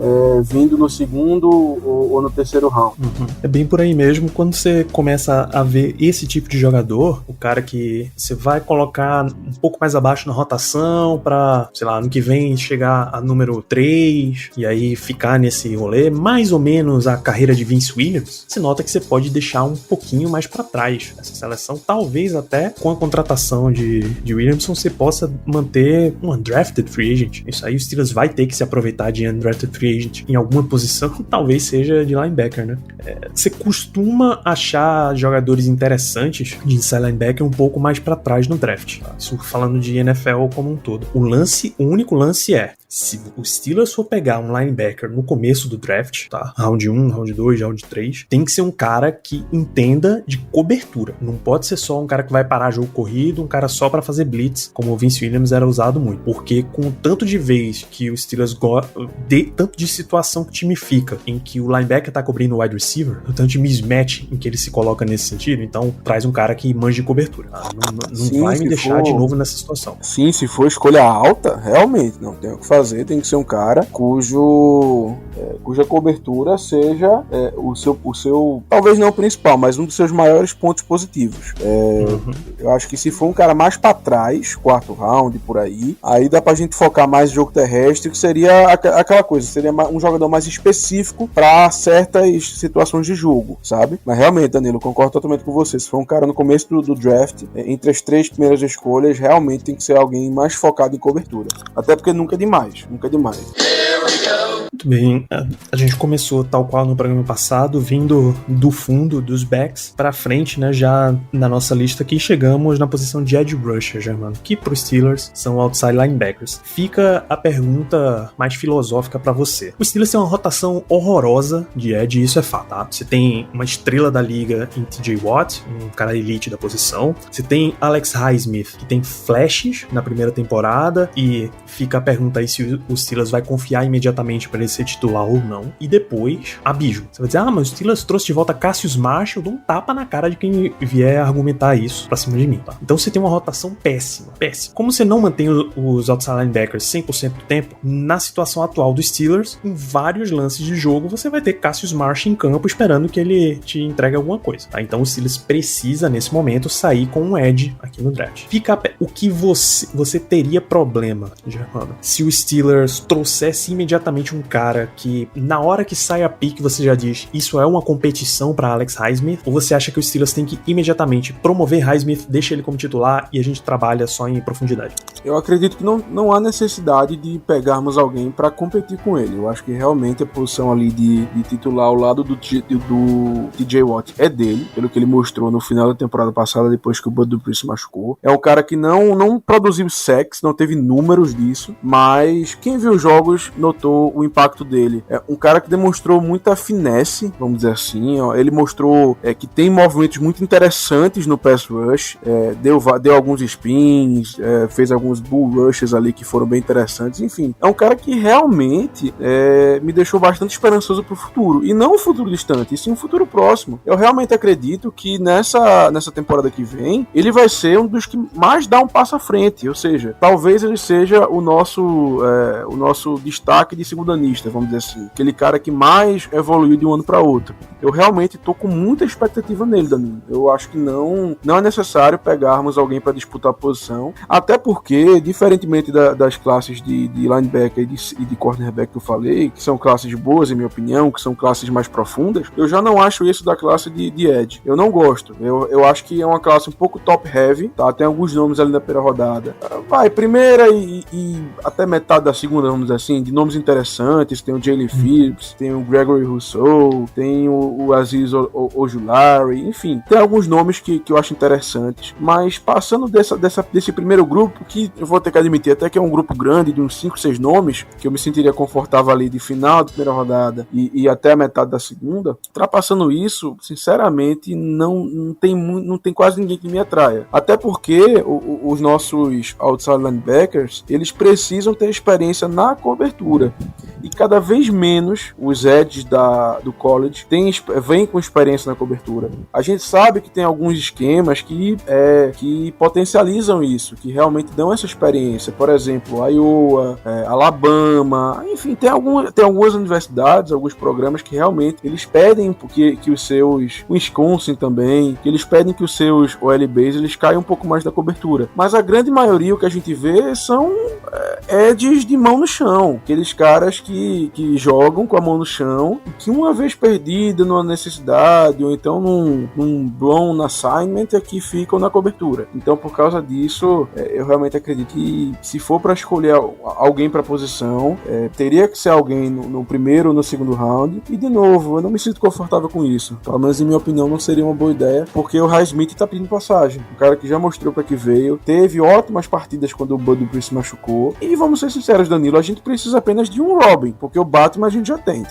vindo no segundo ou no terceiro round. É bem por aí mesmo. Quando você começa a ver esse tipo de jogador, o cara que você vai colocar um pouco mais abaixo na rotação pra, sei lá, ano que vem chegar a número 3 e aí ficar nesse rolê, mais ou menos a carreira de Vince Williams, você nota que você pode deixar um pouquinho mais pra trás essa seleção. Talvez até com a contratação de Williamson você possa manter um undrafted free agent. Isso aí o Steelers vai ter que se aproveitar de undrafted free agent em alguma posição, talvez seja de linebacker, né? Você costuma achar jogadores interessantes de inside linebacker um pouco mais pra trás no draft, tá? Isso falando de NFL como um todo. O único lance é, se o Steelers for pegar um linebacker no começo do draft, tá? Round 1, round 2, round 3, tem que ser um cara que entenda de cobertura. Não pode ser só um cara que vai parar jogo corrido, um cara só pra fazer blitz, como o Vince Williams era usado muito. Porque com o tanto de vez que o Steelers tanto de situação que o time fica, em que o linebacker tá cobrindo o wide receiver, o tanto de mismatch em que ele se coloca nesse sentido, então traz um cara que manja de cobertura. Não Sim, vai me deixar de novo nessa situação. Sim, se for escolha alta, realmente, não tem o que fazer, tem que ser um cara cuja cobertura seja o seu, talvez não o principal, mas um dos seus maiores pontos positivos. Eu acho que se for um cara mais pra trás, quarto round, por aí dá pra gente focar mais no jogo terrestre, que seria aquela coisa, seria um jogador mais específico pra certas situações de jogo, sabe? Mas realmente, Danilo, eu concordo totalmente com você, se for um cara no começo do draft, entre as 3 primeiras escolhas, realmente tem que ser alguém mais focado em cobertura. Até porque nunca é demais. Muito bem, a gente começou tal qual no programa passado, vindo do fundo dos backs pra frente, né, já na nossa lista aqui chegamos na posição de edge rusher, Germano, que pros Steelers são outside linebackers. Fica a pergunta mais filosófica pra você. O Steelers tem uma rotação horrorosa de edge, isso é fato, tá? Você tem uma estrela da liga em TJ Watt, um cara elite da posição. Você tem Alex Highsmith, que tem flashes na primeira temporada, e fica a pergunta aí se o Steelers vai confiar imediatamente pra ele ser titular ou não. E depois, abismo. Você vai dizer, mas o Steelers trouxe de volta Cassius Marshall, eu dou um tapa na cara de quem vier argumentar isso pra cima de mim, tá? Então você tem uma rotação péssima. Como você não mantém os outside linebackers 100% do tempo, na situação atual do Steelers, em vários lances de jogo, você vai ter Cassius Marshall em campo esperando que ele te entregue alguma coisa, tá? Então o Steelers precisa, nesse momento, sair com um edge aqui no draft. Fica o que você teria problema, Germano, se o Steelers trouxesse imediatamente um cara que, na hora que sai a pick, você já diz, isso é uma competição para Alex Highsmith, ou você acha que o Steelers tem que imediatamente promover Highsmith, deixa ele como titular e a gente trabalha só em profundidade? Eu acredito que não há necessidade de pegarmos alguém para competir com ele. Eu acho que realmente a posição ali de titular ao lado do TJ Watt é dele, pelo que ele mostrou no final da temporada passada, depois que o Bud Dupree se machucou. É um cara que não produziu sacks, não teve números disso, mas quem viu os jogos notou o impacto dele. É um cara que demonstrou muita finesse, vamos dizer assim. Ele mostrou que tem movimentos muito interessantes no pass rush, deu alguns spins, fez alguns bull rushes ali que foram bem interessantes. Enfim, é um cara que realmente me deixou bastante esperançoso pro futuro, e não um futuro distante, e sim um futuro próximo. Eu realmente acredito que nessa temporada que vem, ele vai ser um dos que mais dá um passo à frente, ou seja, talvez ele seja o nosso destaque de segundanista, vamos dizer assim, aquele cara que mais evoluiu de um ano para outro. Eu realmente tô com muita expectativa nele, Danilo. Eu acho que não é necessário pegarmos alguém para disputar a posição, até porque, diferentemente das classes de linebacker e de cornerback que eu falei, que são classes boas, em minha opinião, que são classes mais profundas, eu já não acho isso da classe de edge. Eu não gosto. Eu acho que é uma classe um pouco top heavy, tá? Tem alguns nomes ali na primeira rodada. Vai, primeira e até metade da segunda, vamos dizer assim, de nomes interessantes. Tem o Jalen Phillips, tem o Gregory Rousseau, tem o Azeez Ojulari, enfim, tem alguns nomes que eu acho interessantes, mas passando desse primeiro grupo, que eu vou ter que admitir até que é um grupo grande, de uns 5, 6 nomes, que eu me sentiria confortável ali de final da primeira rodada e até a metade da segunda, ultrapassando isso, sinceramente, não tem quase ninguém que me atraia. Até porque os nossos outside linebackers, eles precisam ter experiência na cobertura. E cada vez menos os edges do college vêm com experiência na cobertura. A gente sabe que tem alguns esquemas que potencializam isso, que realmente dão essa experiência. Por exemplo, Iowa, Alabama, enfim, tem algumas universidades, alguns programas que realmente eles pedem que os seus, Wisconsin também, que eles pedem que os seus OLBs eles caiam um pouco mais da cobertura. Mas a grande maioria, o que a gente vê são edges de mão no chão, aqueles caras que que jogam com a mão no chão, e que uma vez perdida numa necessidade, ou então num blown assignment, aqui ficam na cobertura. Então, por causa disso, eu realmente acredito que se for para escolher alguém para posição, teria que ser alguém no primeiro ou no segundo round. E de novo, eu não me sinto confortável com isso. Pelo menos em minha opinião não seria uma boa ideia, porque o Highsmith tá pedindo passagem. Um cara que já mostrou para que veio, teve ótimas partidas quando o Bud Dupree se machucou. E vamos ser sinceros, Danilo, a gente precisa apenas de um Robin, porque o Batman a gente já tem.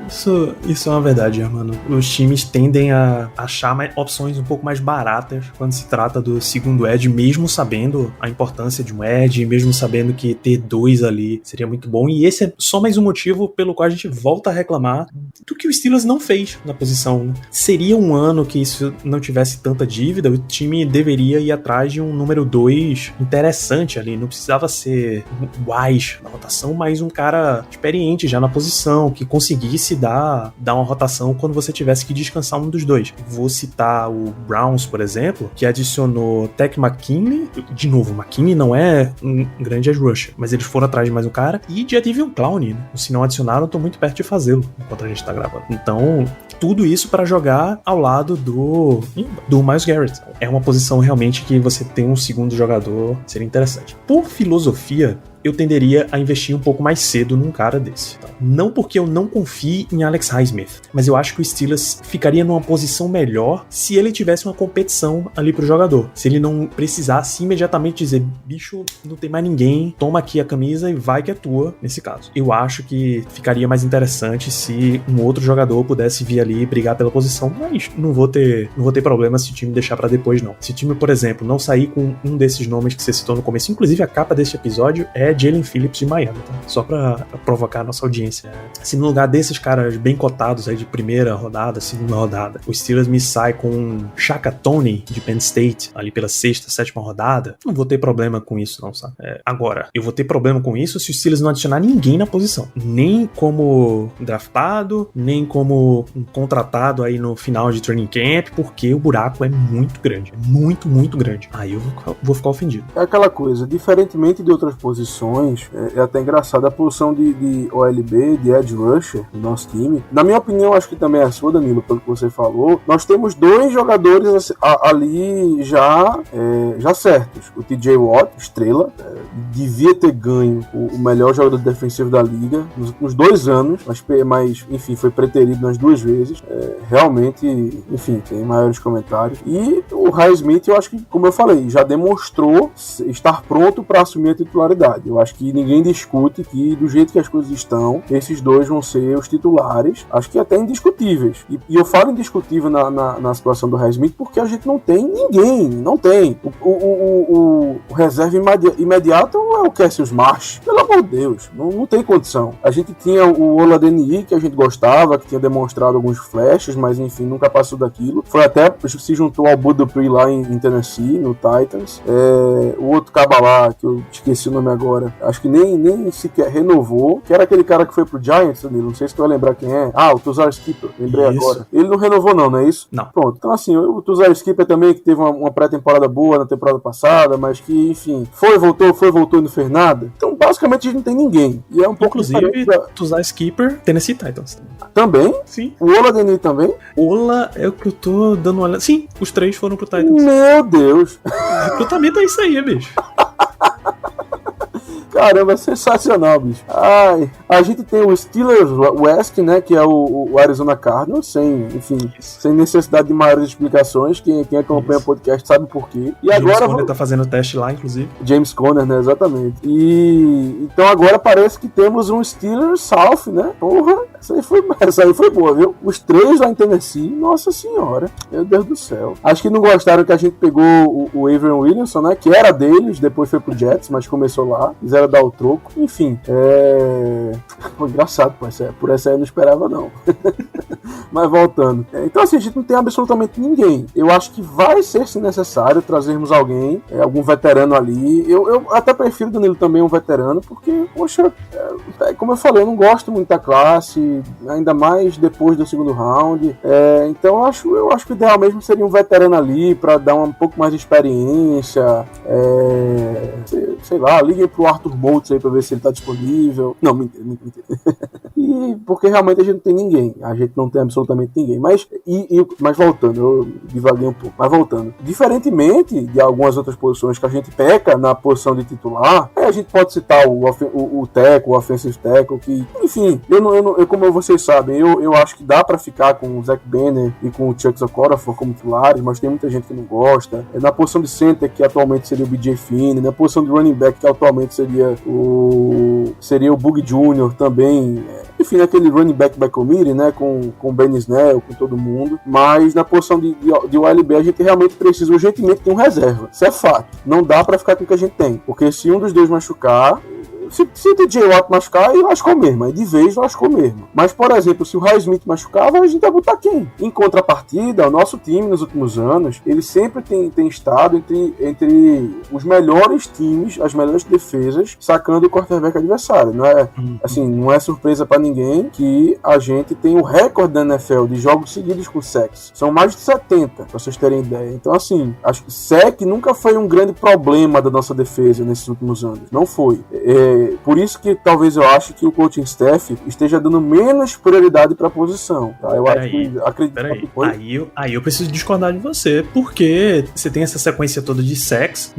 Isso é uma verdade, mano. Os times tendem a achar opções um pouco mais baratas quando se trata do segundo Edge, mesmo sabendo a importância de um Edge, mesmo sabendo que ter dois ali seria muito bom. E esse é só mais um motivo pelo qual a gente volta a reclamar do que o Steelers não fez na posição, né? Seria um ano que isso não tivesse tanta dívida, o time deveria ir atrás de um número 2 interessante ali. Não precisava ser wise na rotação, mas um cara experiente já na posição, que conseguisse dar uma rotação quando você tivesse que descansar um dos dois. Vou citar o Browns, por exemplo, que adicionou Tech McKinley. De novo, McKinley não é um grande edge rusher, mas eles foram atrás de mais um cara, e já teve um Clowney, né? Se não adicionaram, tô muito perto de fazê-lo enquanto a gente tá gravando. Então, tudo isso para jogar ao lado do Myles Garrett. É uma posição realmente que você tem um segundo jogador, seria interessante. Por filosofia, eu tenderia a investir um pouco mais cedo num cara desse. Tá? Não porque eu não confie em Alex Highsmith, mas eu acho que o Steelers ficaria numa posição melhor se ele tivesse uma competição ali pro jogador. Se ele não precisasse imediatamente dizer, bicho, não tem mais ninguém, toma aqui a camisa e vai que é tua, nesse caso. Eu acho que ficaria mais interessante se um outro jogador pudesse vir ali e brigar pela posição, mas não vou ter problema se o time deixar pra depois, não. Se o time, por exemplo, não sair com um desses nomes que você citou no começo, inclusive a capa deste episódio é Jalen Phillips de Miami, tá? Só pra provocar a nossa audiência. Se no lugar desses caras bem cotados aí de primeira rodada, segunda rodada, o Steelers me sai com Shaka Toney de Penn State, ali pela sexta, sétima rodada, não vou ter problema com isso não, sabe? Agora, eu vou ter problema com isso se o Steelers não adicionar ninguém na posição. Nem como draftado, nem como um contratado aí no final de training camp, porque o buraco é muito grande. É muito, muito grande. Aí eu vou ficar ofendido. É aquela coisa, diferentemente de outras posições, é até engraçado a posição de OLB, de Edge Rusher do nosso time. Na minha opinião, acho que também é a sua, Danilo, pelo que você falou. Nós temos dois jogadores ali já certos. O TJ Watt, estrela, devia ter ganho o melhor jogador defensivo da liga nos últimos 2 anos, mas enfim, foi preterido nas 2 vezes. Realmente, enfim, tem maiores comentários. E o Highsmith, eu acho que, como eu falei, já demonstrou estar pronto para assumir a titularidade. Eu acho que ninguém discute que, do jeito que as coisas estão, esses dois vão ser os titulares, acho que até indiscutíveis. E eu falo indiscutível na situação do Highsmith porque a gente não tem ninguém, não tem. O reserva imediato é o Cassius Marsh, pelo amor de Deus, não tem condição. A gente tinha o Oladeni, que a gente gostava, que tinha demonstrado alguns flashes, mas enfim, nunca passou daquilo. Foi até, se juntou ao Bud Dupree lá em Tennessee, no Titans. O outro caba lá, que eu esqueci o nome agora, acho que nem sequer renovou, que era aquele cara que foi pro Giants, Danilo, não sei se tu vai lembrar quem é. O Tuzar Skipper, lembrei isso. Agora. Ele não renovou não é isso? Não. Pronto, então assim, o Tuzar Skipper também, que teve uma pré-temporada boa na temporada passada, mas que, enfim, voltou e não fez nada. Então, basicamente, a gente não tem ninguém. E é um pouco inclusive, Tuzar Skipper, Tennessee Titans. Também? Sim. O Oladeni também? Ola é o que eu tô dando uma olhada. Sim, os 3 foram pro Titans. Meu Deus! Recrutamento é isso aí, bicho. Caramba, é sensacional, bicho. A gente tem o Steelers West, né, que é o Arizona Cardinals, sem necessidade de maiores explicações. Quem acompanha o podcast sabe por quê. E James agora Conner tá fazendo teste lá, inclusive. James Conner, né, exatamente. E então agora parece que temos um Steelers South, né? Porra, essa aí foi boa, viu? Os 3 lá em Tennessee, nossa senhora, meu Deus do céu. Acho que não gostaram que a gente pegou o Avery Williamson, né, que era deles, depois foi pro Jets, mas começou lá, quiseram dar o troco, enfim, foi engraçado, por essa aí eu não esperava não. Mas voltando, então assim, a gente não tem absolutamente ninguém. Eu acho que vai ser, se necessário, trazermos alguém, algum veterano ali. Eu até prefiro, Danilo, também um veterano, porque, poxa, como eu falei, eu não gosto muito da classe. ainda mais depois do segundo round. Então eu acho que o ideal mesmo seria um veterano ali para dar um pouco mais de experiência. Sei lá, liguem pro Arthur Moultz aí pra ver se ele tá disponível. Não, mentira. E porque realmente a gente não tem ninguém. A gente não tem absolutamente ninguém. Mas voltando, eu divaguei um pouco. Mas voltando. Diferentemente de algumas outras posições que a gente peca na posição de titular, a gente pode citar o tackle, o offensive tackle, que, enfim, como vocês sabem, eu acho que dá pra ficar com o Zach Banner e com o Chuck Okorafor como titulares, mas tem muita gente que não gosta. Na posição de center, que atualmente seria o BJ Finney, na posição de running back, que atualmente seria o Bug Jr. também. Enfim, aquele running back by committee, né, com o Ben Snell, com todo mundo. Mas na posição de OLB a gente realmente precisa urgentemente de um reserva. Isso é fato. Não dá pra ficar com o que a gente tem. Porque se um dos dois machucar, se o DJ Watt machucar, ele lascou mesmo. Aí de vez lascou mesmo. Mas, por exemplo, se o Highsmith machucava, a gente vai botar quem? Em contrapartida, o nosso time nos últimos anos, ele sempre tem estado entre os melhores times, as melhores defesas, sacando o quarterback adversário. Não é surpresa pra ninguém que a gente tem o recorde da NFL de jogos seguidos com sacks. São mais de 70, pra vocês terem ideia. Então, assim, acho que sack nunca foi um grande problema da nossa defesa nesses últimos anos. Não foi. Por isso que talvez eu ache que o coaching staff esteja dando menos prioridade para a posição. Tá? Eu acredito que aí eu preciso discordar de você, porque você tem essa sequência toda de sacks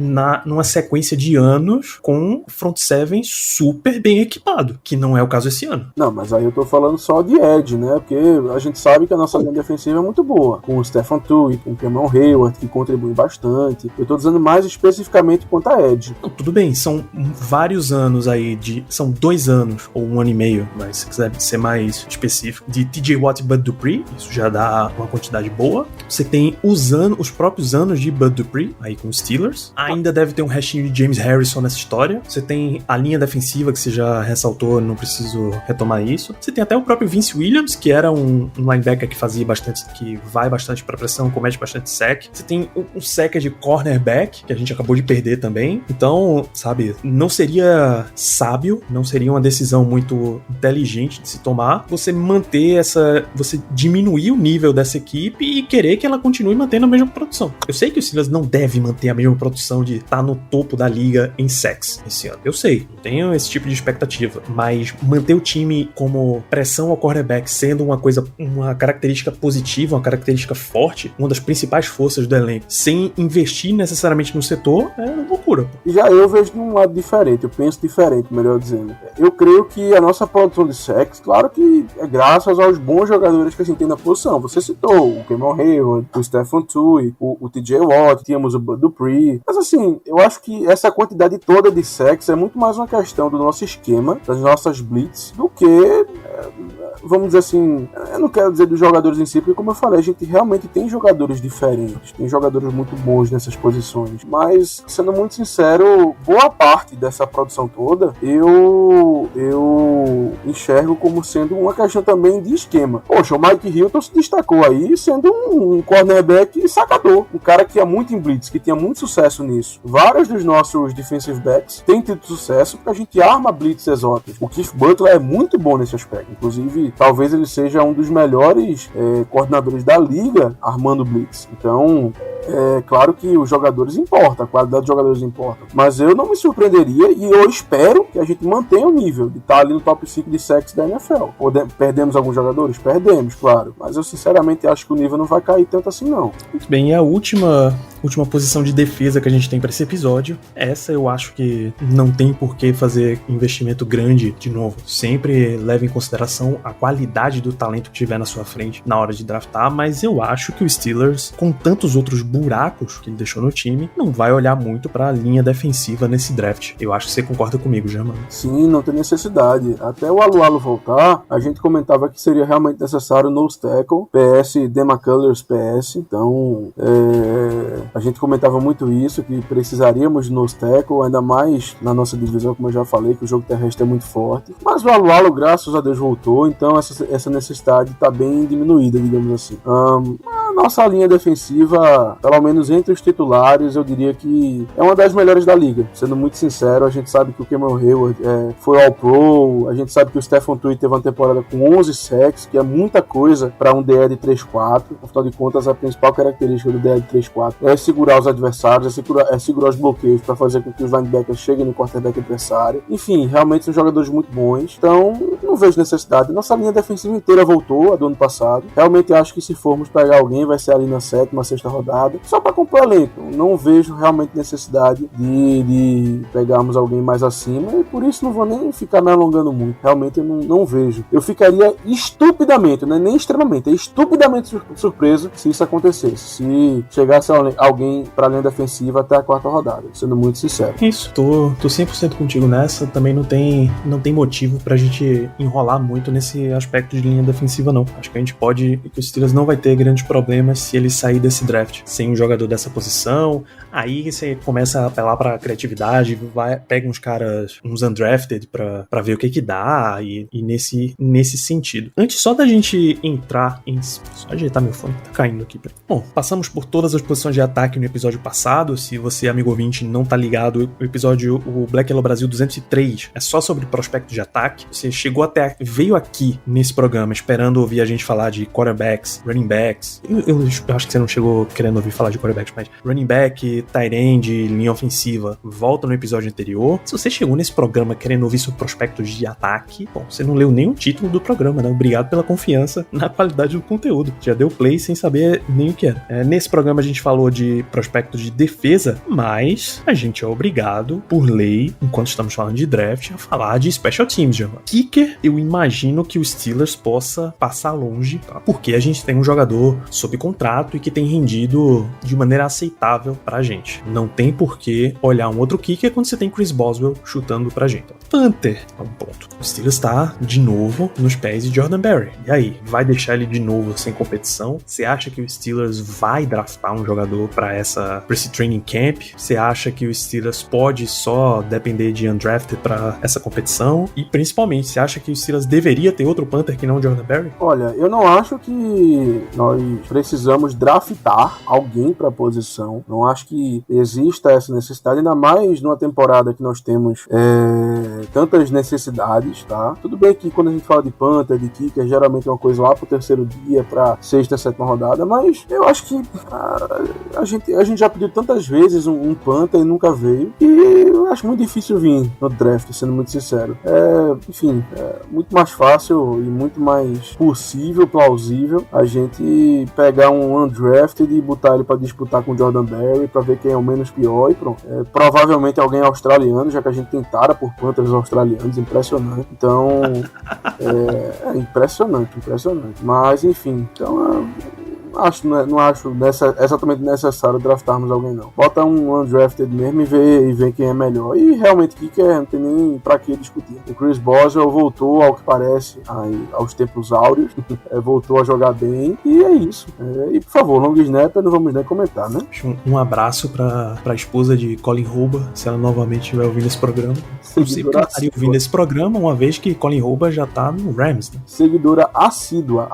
numa sequência de anos com front seven super bem equipado, que não é o caso esse ano. Não, mas aí eu tô falando só de edge, né? Porque a gente sabe que a nossa linha defensiva é muito boa, com o Stephen Tuitt, com o Cameron Hayward, que contribui bastante. Eu tô dizendo mais especificamente quanto a edge. Não, tudo bem, são vários anos aí, são 2 anos, ou 1 ano e meio, mas se quiser ser mais específico, de TJ Watt e Bud Dupree, isso já dá uma quantidade boa. Você tem os próprios anos de Bud Dupree, aí com os Steelers. Ainda deve ter um restinho de James Harrison nessa história. Você tem a linha defensiva, que você já ressaltou, não preciso retomar isso. Você tem até o próprio Vince Williams, que era um linebacker que vai bastante pra pressão, comete bastante sack. Você tem um sacker de cornerback, que a gente acabou de perder também. Então, sabe, não seria sábio, não seria uma decisão muito inteligente de se tomar, você diminuir o nível dessa equipe e querer que ela continue mantendo a mesma produção. Eu sei que o Steelers não deve manter a mesma produção de estar no topo da liga em sacks esse ano. Eu sei, não tenho esse tipo de expectativa, mas manter o time como pressão ao quarterback sendo uma característica positiva, uma característica forte, uma das principais forças do elenco, sem investir necessariamente no setor, é loucura. Já eu vejo de um lado diferente, eu penso diferente, melhor dizendo. Eu creio que a nossa produção de sacks, claro que é graças aos bons jogadores que a gente tem na posição. Você citou o Cameron Hayward, o Stephen Tuitt, o TJ Watt, tínhamos o Bud Dupree. Mas assim, eu acho que essa quantidade toda de sacks é muito mais uma questão do nosso esquema, das nossas blitz, do que, vamos dizer assim, eu não quero dizer dos jogadores em si, porque como eu falei, a gente realmente tem jogadores diferentes, tem jogadores muito bons nessas posições, mas, sendo muito sincero, boa parte dessa produção toda, eu enxergo como sendo uma questão também de esquema. Poxa, o Mike Hilton se destacou aí sendo um cornerback sacador, um cara que ia muito em blitz, que tinha muito sucesso nisso. Vários dos nossos defensive backs têm tido sucesso porque a gente arma blitz exóticos. O Keith Butler é muito bom nesse aspecto, inclusive talvez ele seja um dos melhores coordenadores da liga armando blitz. Então, é claro que os jogadores importam, a qualidade dos jogadores importa, mas eu não me surpreenderia e eu espero que a gente mantenha o nível de estar ali no top 5 de sacks da NFL. Perdemos alguns jogadores? Perdemos, claro, mas eu sinceramente acho que o nível não vai cair tanto assim não. Muito bem, e a última posição de defesa que a gente tem para esse episódio, essa eu acho que não tem por que fazer investimento grande de novo. Sempre leve em consideração a qualidade do talento que tiver na sua frente na hora de draftar, mas eu acho que o Steelers, com tantos outros buracos que ele deixou no time, não vai olhar muito para a linha defensiva nesse draft. Eu acho que você concorda comigo, Germano. Sim, não tem necessidade. Até o Alualo voltar, a gente comentava que seria realmente necessário nose tackle, PS, DeMcCullers PS, então a gente comentava muito isso, que precisaríamos de nose tackle, ainda mais na nossa divisão, como eu já falei, que o jogo terrestre é muito forte. Mas o Alualo, graças a Deus, voltou, então essa necessidade está bem diminuída, digamos assim. nossa linha defensiva, pelo menos entre os titulares, eu diria que é uma das melhores da liga. Sendo muito sincero, a gente sabe que o Cameron Hayward foi All-Pro, a gente sabe que o Stephen Curry teve uma temporada com 11 sacks, que é muita coisa para um DE de 3-4. Afinal de contas, a principal característica do DE de 3-4 é segurar os adversários, é segurar os bloqueios para fazer com que os linebackers cheguem no quarterback adversário. Enfim, realmente são jogadores muito bons. Então, não vejo necessidade. Nossa linha defensiva inteira voltou a do ano passado. Realmente acho que se formos pegar alguém, vai ser ali na 7ª, 6ª rodada, só para compor elenco. Não vejo realmente necessidade de pegarmos alguém mais acima, e por isso não vou nem ficar me alongando muito. Realmente eu não vejo. Eu ficaria estupidamente, não é nem extremamente, estupidamente surpreso se isso acontecesse. Se chegasse alguém para a linha defensiva até a 4ª rodada, sendo muito sincero. Isso, tô 100% contigo nessa. Também não tem motivo pra gente enrolar muito nesse aspecto de linha defensiva, não. Acho que a gente pode, que o Steelers não vai ter grandes problemas se ele sair desse draft sem um jogador dessa posição. Aí você começa a apelar pra criatividade, pega uns caras, uns undrafted pra ver o que dá, e nesse sentido. Antes só da gente entrar em... Só ajeitar meu fone, tá caindo aqui. Bom, passamos por todas as posições de ataque no episódio passado. Se você, amigo ouvinte, não tá ligado, o Black Yellow Brasil 203 é só sobre prospecto de ataque. Você veio aqui nesse programa esperando ouvir a gente falar de quarterbacks, running backs. Eu acho que você não chegou querendo ouvir falar de quarterbacks, mas running back, tight end, linha ofensiva, volta no episódio anterior. Se você chegou nesse programa querendo ouvir sobre prospectos de ataque, bom, você não leu nem o título do programa, né? Obrigado pela confiança na qualidade do conteúdo. Já deu play sem saber nem o que era. Nesse programa a gente falou de prospectos de defesa, mas a gente é obrigado, por lei, enquanto estamos falando de draft, a falar de special teams, Giovanni. Kicker, eu imagino que o Steelers possa passar longe, tá? Porque a gente tem um jogador sob contrato e que tem rendido de maneira aceitável pra gente. Não tem por que olhar um outro kicker quando você tem Chris Boswell chutando pra gente. Panther, é um ponto. O Steelers tá de novo nos pés de Jordan Berry. E aí, vai deixar ele de novo sem competição? Você acha que o Steelers vai draftar um jogador pra esse training camp? Você acha que o Steelers pode só depender de undrafted pra essa competição? E principalmente, você acha que o Steelers deveria ter outro Panther que não o Jordan Berry? Olha, eu não acho que nós precisamos draftar alguém pra posição. Não acho que exista essa necessidade, ainda mais numa temporada que nós temos tantas necessidades, tá? Tudo bem que quando a gente fala de Panther, de Kicker, geralmente é uma coisa lá pro terceiro dia, pra 6ª, 7ª rodada, mas eu acho que a gente já pediu tantas vezes um Panther e nunca veio, e eu acho muito difícil vir no draft, sendo muito sincero. Enfim, é muito mais fácil e muito mais possível, plausível, a gente pegar um undrafted e botar ele pra disputar com o Jordan Berry, pra ver quem é o menos pior, e pronto. Provavelmente alguém australiano, já que a gente tem tara por Panthers australianos, impressionante. Então, impressionante. Mas, enfim, então... não acho exatamente necessário draftarmos alguém, não. Bota um undrafted mesmo e vê quem é melhor. E realmente não tem nem pra que discutir. O Chris Boswell voltou, ao que parece, aos tempos áureos. Voltou a jogar bem. E é isso. E por favor, long snapper, não vamos nem comentar, né? Um abraço pra esposa de Colin Rouba, se ela novamente estiver ouvindo esse programa. Não sei porque ela estaria ouvindo esse programa, uma vez que Colin Rouba já tá no Rams, né? Seguidora assídua.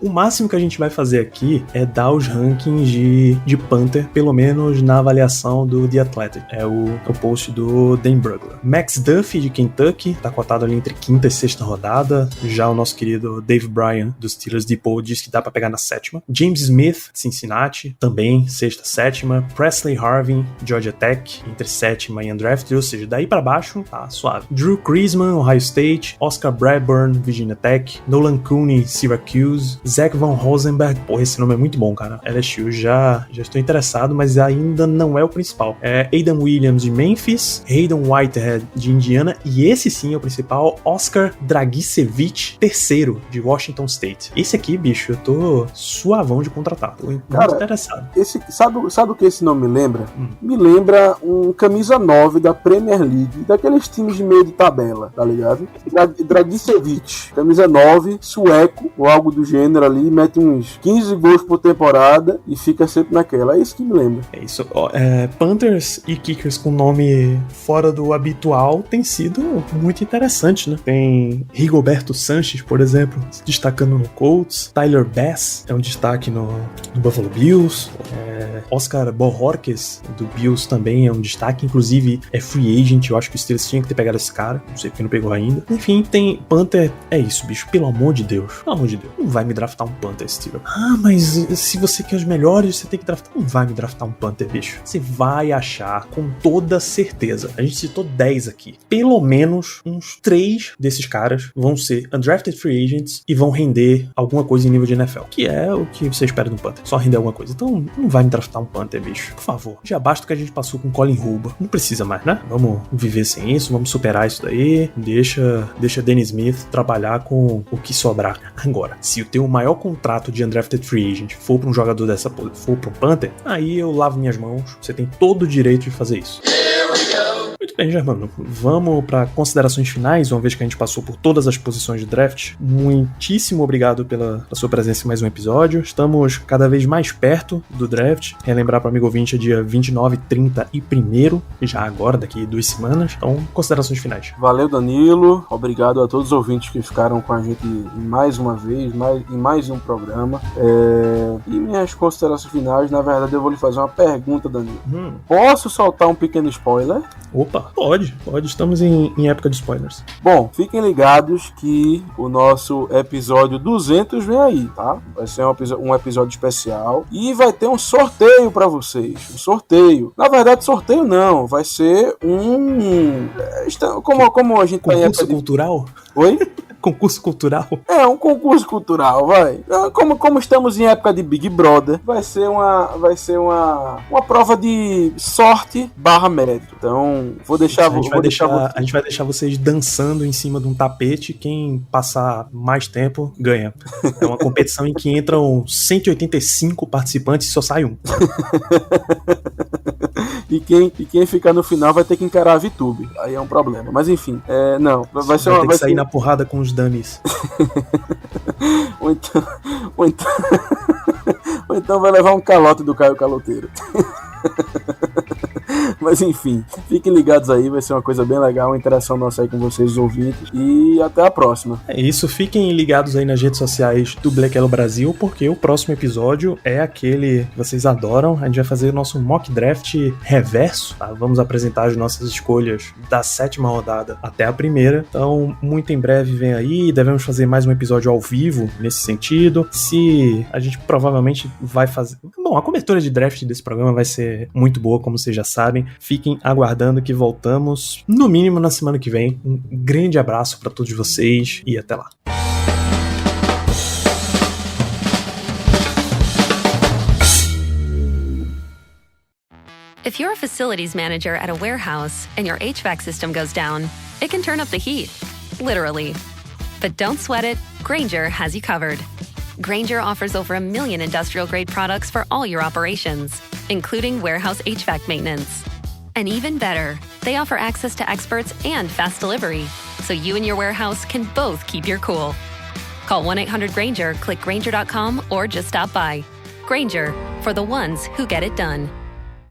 O máximo que a gente vai fazer aqui é dar os rankings de Panther, pelo menos na avaliação do The Athletic. É o post do Dan Brugler. Max Duffy, de Kentucky, tá cotado ali entre 5ª e 6ª rodada. Já o nosso querido Dave Bryan, dos Steelers Depot, diz que dá pra pegar na 7ª. James Smith, Cincinnati, também 6ª, 7ª. Presley Harvin, Georgia Tech, entre 7ª e undrafted, ou seja, daí pra baixo, tá suave. Drew Kriesman, Ohio State. Oscar Bradburn, Virginia Tech. Nolan Cooney, Syracuse. Zach Van Rosenberg, porra, esse nome é muito bom, cara. LSU, já estou interessado, mas ainda não é o principal. Aidan Williams, de Memphis. Hayden Whitehead, de Indiana. E esse sim é o principal, Oscar Dragicevic, terceiro, de Washington State. Esse aqui, bicho, eu tô suavão de contratar. Tô muito interessado. Sabe o que esse nome me lembra? Me lembra um camisa 9 da Premier League, daqueles times de meio de tabela, tá ligado? Dragicevic, camisa 9, sueco, ou algo do gênero ali, mete uns 15 gols por temporada e fica sempre naquela. É isso que me lembra. É isso. Panthers e kickers com nome fora do habitual tem sido muito interessante, né? Tem Rigoberto Sanchez, por exemplo, se destacando no Colts. Tyler Bass é um destaque no Buffalo Bills. Oscar Bojorquez, do Bills, também é um destaque. Inclusive, é free agent. Eu acho que o Steelers tinha que ter pegado esse cara. Não sei porque não pegou ainda. Enfim, tem Panther. É isso, bicho. Pelo amor de Deus. Pelo amor de Deus. Não vai me draftar um Panther, Steelers. Ah, mas se você quer os melhores, você tem que draftar. Não vai me draftar um Panther, bicho. Você vai achar com toda certeza. A gente citou 10 aqui. Pelo menos uns 3 desses caras vão ser undrafted free agents e vão render alguma coisa em nível de NFL. Que é o que você espera de um Panther. Só render alguma coisa. Então, não vai me draftar um Panther, bicho. Por favor. Já basta o que a gente passou com Colin Hoover. Não precisa mais, né? Vamos viver sem isso. Vamos superar isso daí. Deixa Danny Smith trabalhar com o que sobrar. Agora, se o teu maior contrato de undrafted free agent for pra um jogador dessa, for pra um Panther, aí eu lavo minhas mãos. Você tem todo o direito de fazer isso. Muito bem, Germano. Vamos para considerações finais, uma vez que a gente passou por todas as posições de draft. Muitíssimo obrigado pela sua presença em mais um episódio. Estamos cada vez mais perto do draft. Relembrar para o amigo ouvinte, é dia 29, 30 e 1º, já agora, daqui 2 semanas. Então, considerações finais. Valeu, Danilo. Obrigado a todos os ouvintes que ficaram com a gente mais uma vez, em mais um programa. E minhas considerações finais, na verdade, eu vou lhe fazer uma pergunta, Danilo. Posso soltar um pequeno spoiler? Opa, pode. Estamos em época de spoilers. Bom, fiquem ligados que o nosso episódio 200 vem aí, tá? Vai ser um episódio especial e vai ter um sorteio pra vocês. Um sorteio. Na verdade, sorteio não. Vai ser como a gente tá em época de... cultural? Oi? Concurso cultural? É, um concurso cultural, vai. Como estamos em época de Big Brother, vai ser uma prova de sorte / mérito. Então, a gente vai deixar vocês dançando em cima de um tapete. Quem passar mais tempo ganha. É uma competição em que entram 185 participantes e só sai um. E quem ficar no final vai ter que encarar a VTube. Aí é um problema. Mas enfim, não. Vai ter que sair na porrada com os dummies. ou então vai levar um calote do Caio Caloteiro. Mas enfim, fiquem ligados aí, vai ser uma coisa bem legal, uma interação nossa aí com vocês, os ouvintes, e até a próxima. É isso, fiquem ligados aí nas redes sociais do Black Yellow Brasil, porque o próximo episódio é aquele que vocês adoram. A gente vai fazer o nosso mock draft reverso, tá? Vamos apresentar as nossas escolhas da 7ª rodada até a 1ª, então muito em breve vem aí, devemos fazer mais um episódio ao vivo nesse sentido. Se a gente provavelmente vai fazer... Bom, a cobertura de draft desse programa vai ser muito boa, como vocês já sabem. Fiquem aguardando que voltamos, no mínimo, na semana que vem. Um grande abraço para todos vocês e até lá. If you're a facilities manager at a warehouse and your HVAC system goes down, it can turn up the heat, literally. But don't sweat it, Grainger has you covered. Grainger offers over 1 million industrial-grade products for all your operations, including warehouse HVAC maintenance. And even better, they offer access to experts and fast delivery, so you and your warehouse can both keep your cool. Call 1-800-GRAINGER, click Grainger.com, or just stop by. Grainger, for the ones who get it done.